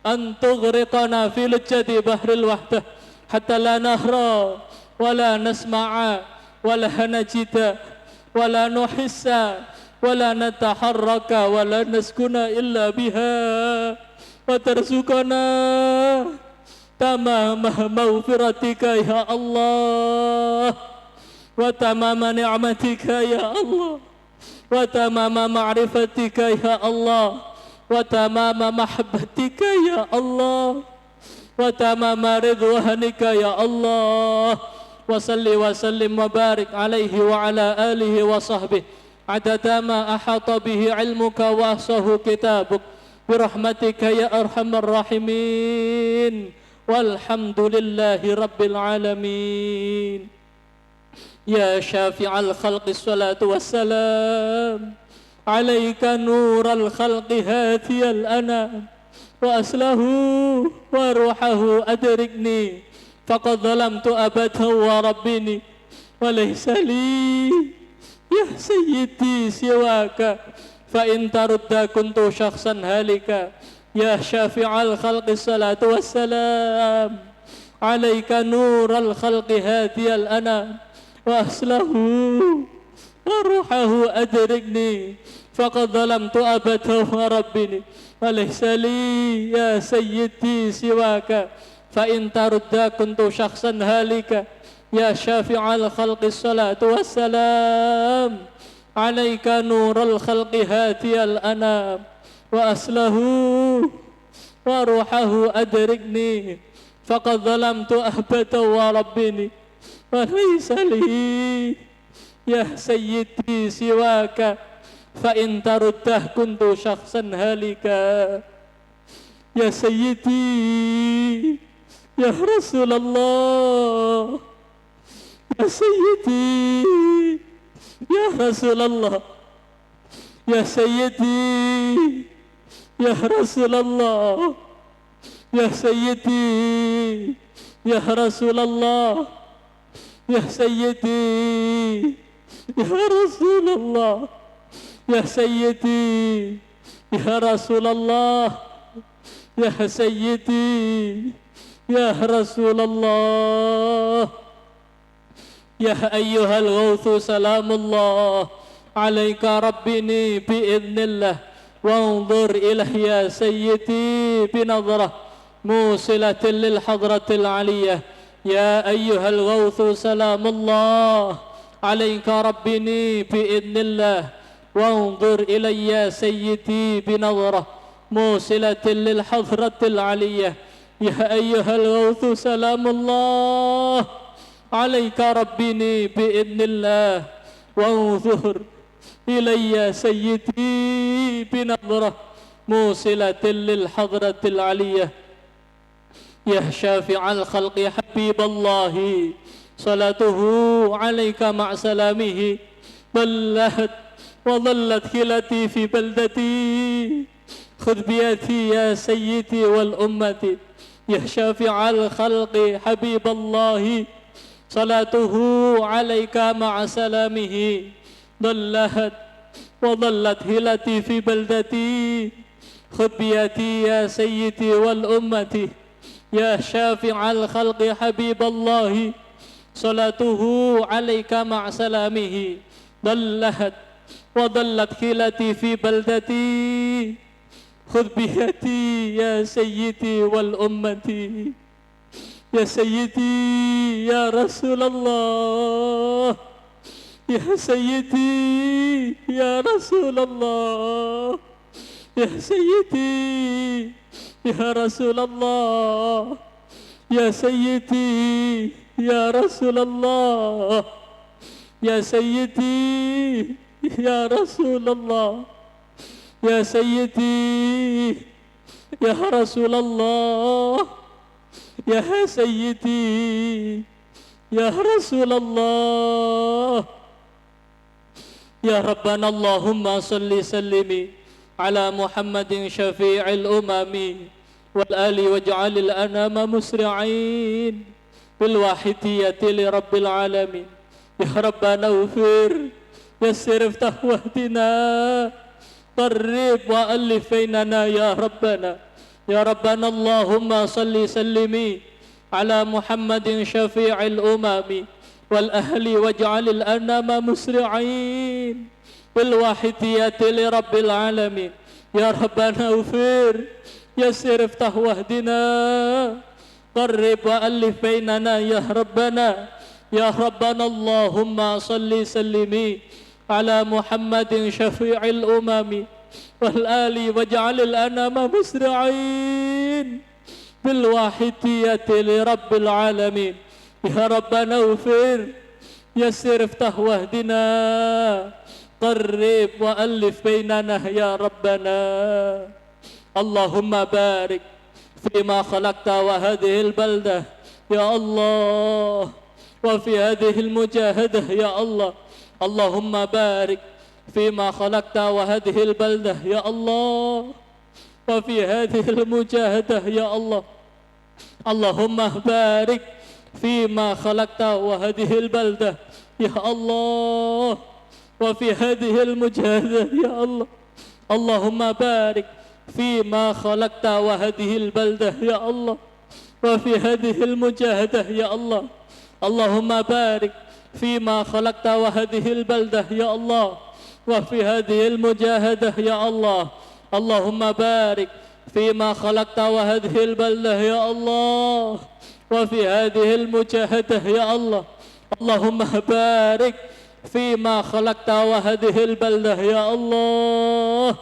أن تغرقنا في لجة بحر الوحدة حتى لا نهرى ولا نسمع ولا نجد ولا نحس ولا نتحرك ولا نسكن إلا بها وترزقنا تمام مغفرتك يا الله وتمام نعمتك يا الله وتمام معرفتك يا الله وتمام محبتك يا الله وتمام رضوانك يا الله وصل وسلم وبارك عليه وعلى آله وصحبه عدد ما أحاط به علمك وأحصاه كتابك برحمتك يا أرحم الراحمين والحمد لله رب العالمين يا شافع الخلق الصلاة والسلام عليك نور الخلق هاتي الأنام وأسله وروحه أدركني فقد ظلمت أبدا وربني وليس لي يا سيدي سواك فإن ترد كنت شخصا هالكا يا شافع الخلق الصلاة والسلام عليك نور الخلق هاتي الأنام وأسله وروحه أدركني فقد ظلمت أبدا وربني وليس لي يا سيدي سواك فإن ترد كنت شخصا هالكا يا شافع الخلق الصلاة والسلام عليك نور الخلق هاتي الأنام وأسله وروحه أدركني فقد ظلمت أبدا وربني وليس لي يا سيدي سواك فإن ترده كنت شخصا هالكا يا سيدي يا رسول الله يا سيدي يا رسول الله يا سيدي يا رسول الله يا سيدي يا رسول الله يا سيدي يا رسول الله Ya Sayyidi, Ya Rasulullah, Ya Sayyidi, Ya Rasulullah, Ya ayyuhal ghawthu salamullah, alaika rabbini biidnillah, wanzur ilah ya Sayyidi binadhrah, musilatin lil hadratil aliyah. Ya ayyuhal ghawthu salamullah, alaika rabbini biidnillah, wanzur ilayya Sayyidi binadhrah, musilatin lil hadratil aliyah. Ya ayyuhal ghawthu salamullah, alaika rabbini biidnillah, wanzur ilayya Sayyidi binadhrah, musilatin lil hadratil aliyah. Ya syafi'al khalqi habiballahi, salatuhu alaika ma'salamihi, ballat wa dhallat khilati fi baldati, khudh biyati ya sayyidi wal ummati. Ya syafi'al khalqi habiballahi, salatuhu alaika ma'salamihi, ballat wa dhallat khilati fi baldati, khudh biyati ya sayyidi wal ummati. Ya syafi'al khalqi habiballahi, salatuhu alaika ma'salamihi, dallat wa dallat khilati fi baldati, khudh biyati ya sayyidi wal ummati. Ya sayyidi ya Rasulullah, ya sayyidi ya Rasulullah, ya sayyidi ya Rasulullah, ya sayyidi ya Rasulullah, ya sayyidi ya Rasulullah, ya sayyidi ya Rasulullah, ya sayyidi ya Rasulullah. Ya Rabbana Allahumma salli sallimi ala Muhammadin syafi'il umami wal ali waj'alil anama musri'in bil wahidiyati li rabbil alamin. Ya Rabbana ufir yassir iftah wahdina qarrib wa alif bainana ya Rabbana. Ya Rabbana Allahumma salli sallimi ala Muhammadin syafi'il umami wal ahli waj'alil anama musri'in bil wahidiyati li rabbil alamin. Ya Rabbana ufir yassir iftah wahdina qarrib wa alif bainana ya Rabbana. Ya Rabbana Allahumma salli sallimi ala Muhammadin syafi'il umami wal ali waj'alil anama musri'in bil wahidiyati li rabbil alamin. Ya Rabbana ufir yassir iftah wahdina qarrib wa alif bainana ya Rabbana. Allahumma barik fima khalaqta wa hadhihi al-baldah ya Allah, wa fi hadhihi al-mujahadah ya Allah. Allahumma barik fima khalaqta wa hadhihi al-baldah ya Allah, wa fi hadhihi al-mujahadah ya Allah. Allahumma barik fima khalaqta wa hadhihi al-baldah ya Allah, wa fi hadhihi al-mujahadah ya Allah. Allahumma barik fima khalaqta wa hadhihi al-baldah ya Allah, wa fi hadhihi al-mujahadah ya Allah. Allahumma barik fima khalaqta wa hadhihi al-baldah ya Allah, wa fi hadhihi al-mujahadah ya Allah. Allahumma barik fima khalaqta wa hadhihi al-baldah ya Allah, wa fi hadhihi al-mujahadah ya Allah. Allahumma barik fima khalaqta wa hadhihi al-baldah ya Allah,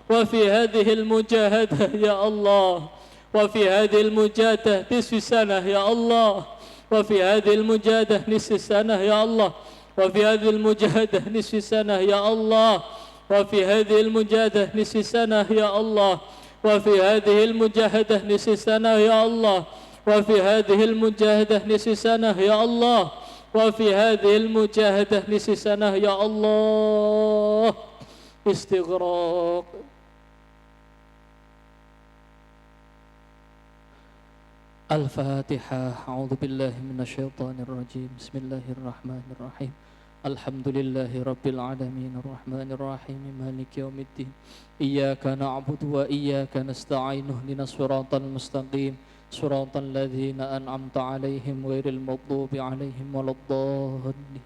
wa fi hadhihi al-mujahadah ya Allah, wa fi hadhihi al-mujahadah nisfi sanah ya Allah, wa fi hadhihi al-mujahadah nisfi sanah ya Allah, wa fi hadhihi al-mujahadah nisfi sanah ya Allah, wa fi hadhihi al-mujahadah nisfi sanah ya Allah, wa fi hadhihi al-mujahadah nisfi sanah ya Allah, wa fi hadhihi al-mujahadah nisfi sanah ya Allah, wa fi hadhihi al-mujahadah nisfi sanah ya Allah. Istighraq. Al-Fatihah. A'udzu billahi minasyaitonir rajim. Bismillahirrahmanirrahim. Alhamdulillahi Rabbil Alamin Ar-Rahmanir Rahim Maliki Yawmiddin Iyyaka na'budu wa iyyaka nasta'in Ihdinas siratal mustaqim Siratal ladzina an'amta 'alaihim ghairil maghdubi 'alaihim waladdallin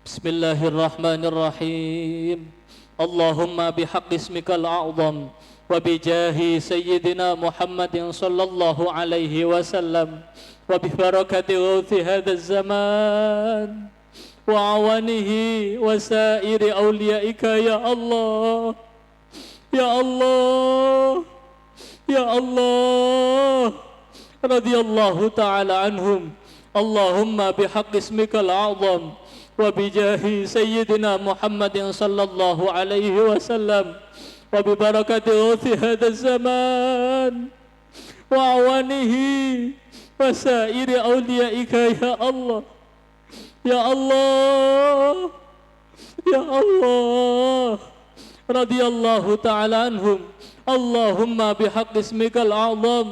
Bismillahirrahmanirrahim Allahumma bihaqqi ismikal a'zam wa bijahi sayyidina Muhammadin sallallahu alaihi wasallam wa bi barakati ghauthi hadzal zaman وعوانه وسائر أوليائك يا الله يا الله يا الله رضي الله تعالى عنهم اللهم بحق اسمك الأعظم وبجاه سيدنا محمد صلى الله عليه وسلم وببركة غوث هذا الزمان وعوانه وسائر أوليائك يا الله يا الله يا الله رضي الله تعالى عنهم اللهم بحق اسمك الأعظم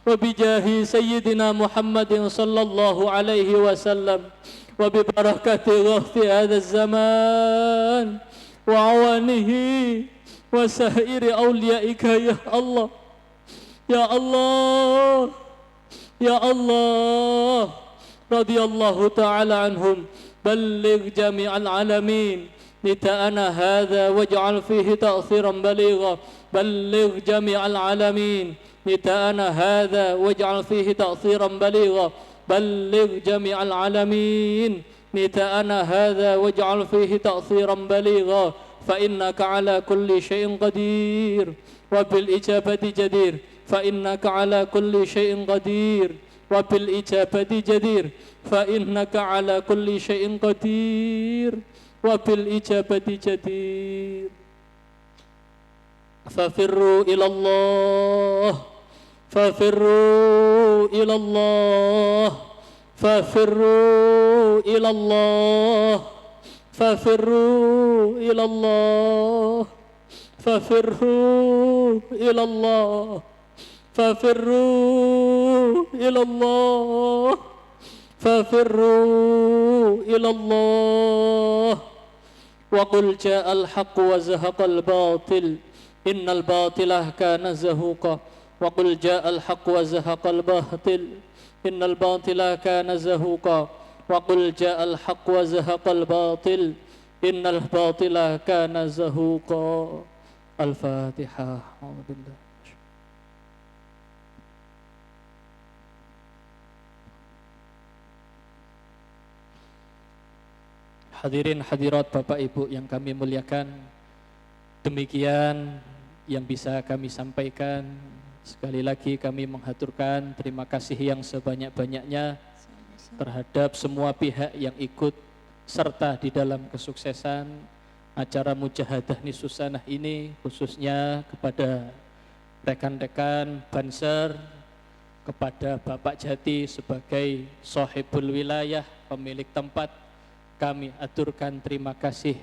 وبجاه سيدنا محمد صلى الله عليه وسلم وببركة غوث هذا الزمان وعوانه وسائر أوليائك يا الله يا الله يا الله رضي الله تعالى عنهم بلغ جميع العالمين نداءنا هذا واجعل فيه تأثيرا بليغا بلغ جميع العالمين نداءنا هذا واجعل فيه تأثيرا بليغا بلغ جميع العالمين نداءنا هذا واجعل فيه تأثيرا بليغا فإنك على كل شيء قدير وبالإجابة جدير فإنك على كل شيء قدير وبالإجابة جدير فإنك على كل شيء قدير وبالإجابة جدير ففروا إلى الله ففروا إلى الله ففروا إلى الله ففروا إلى الله ففروا إلى الله ففروا إلى الله ففروا إلى الله وقل جاء الحق وزهق الباطل إن الباطل كان زهوقا وقل جاء الحق وزهق الباطل إن الباطل كان زهوقا وقل جاء الحق وزهق الباطل إن الباطل كان زهوقا الفاتحة أعوذ بالله. Hadirin hadirat Bapak Ibu yang kami muliakan, demikian yang bisa kami sampaikan. Sekali lagi kami menghaturkan terima kasih yang sebanyak-banyaknya terhadap semua pihak yang ikut serta di dalam kesuksesan acara Mujahadah Nisusanah ini, khususnya kepada rekan-rekan Banser, kepada Bapak Jati sebagai sahibul wilayah, pemilik tempat. Kami aturkan terima kasih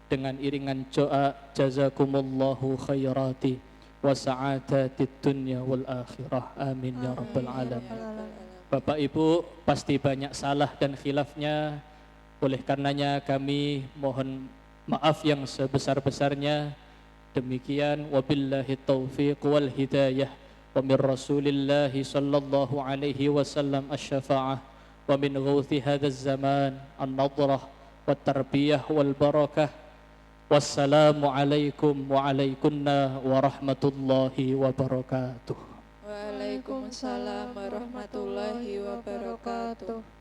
dengan iringan doa jazakumullahu khairati wa sa'adatid dunya wal akhirah amin ya rabbal alamin. Bapak Ibu pasti banyak salah dan khilafnya, oleh karenanya kami mohon maaf yang sebesar-besarnya. Demikian wabillahi taufiq wal hidayah wa min rasulillahi sallallahu alaihi wasallam asy-syafa'ah wa min ghauthi hadzal zaman an-nadrah wat tarbiyah wal barakah. Wassalamu alaikum wa alaikunna warahmatullahi wabarakatuh. Waalaikumsalam warahmatullahi wabarakatuh.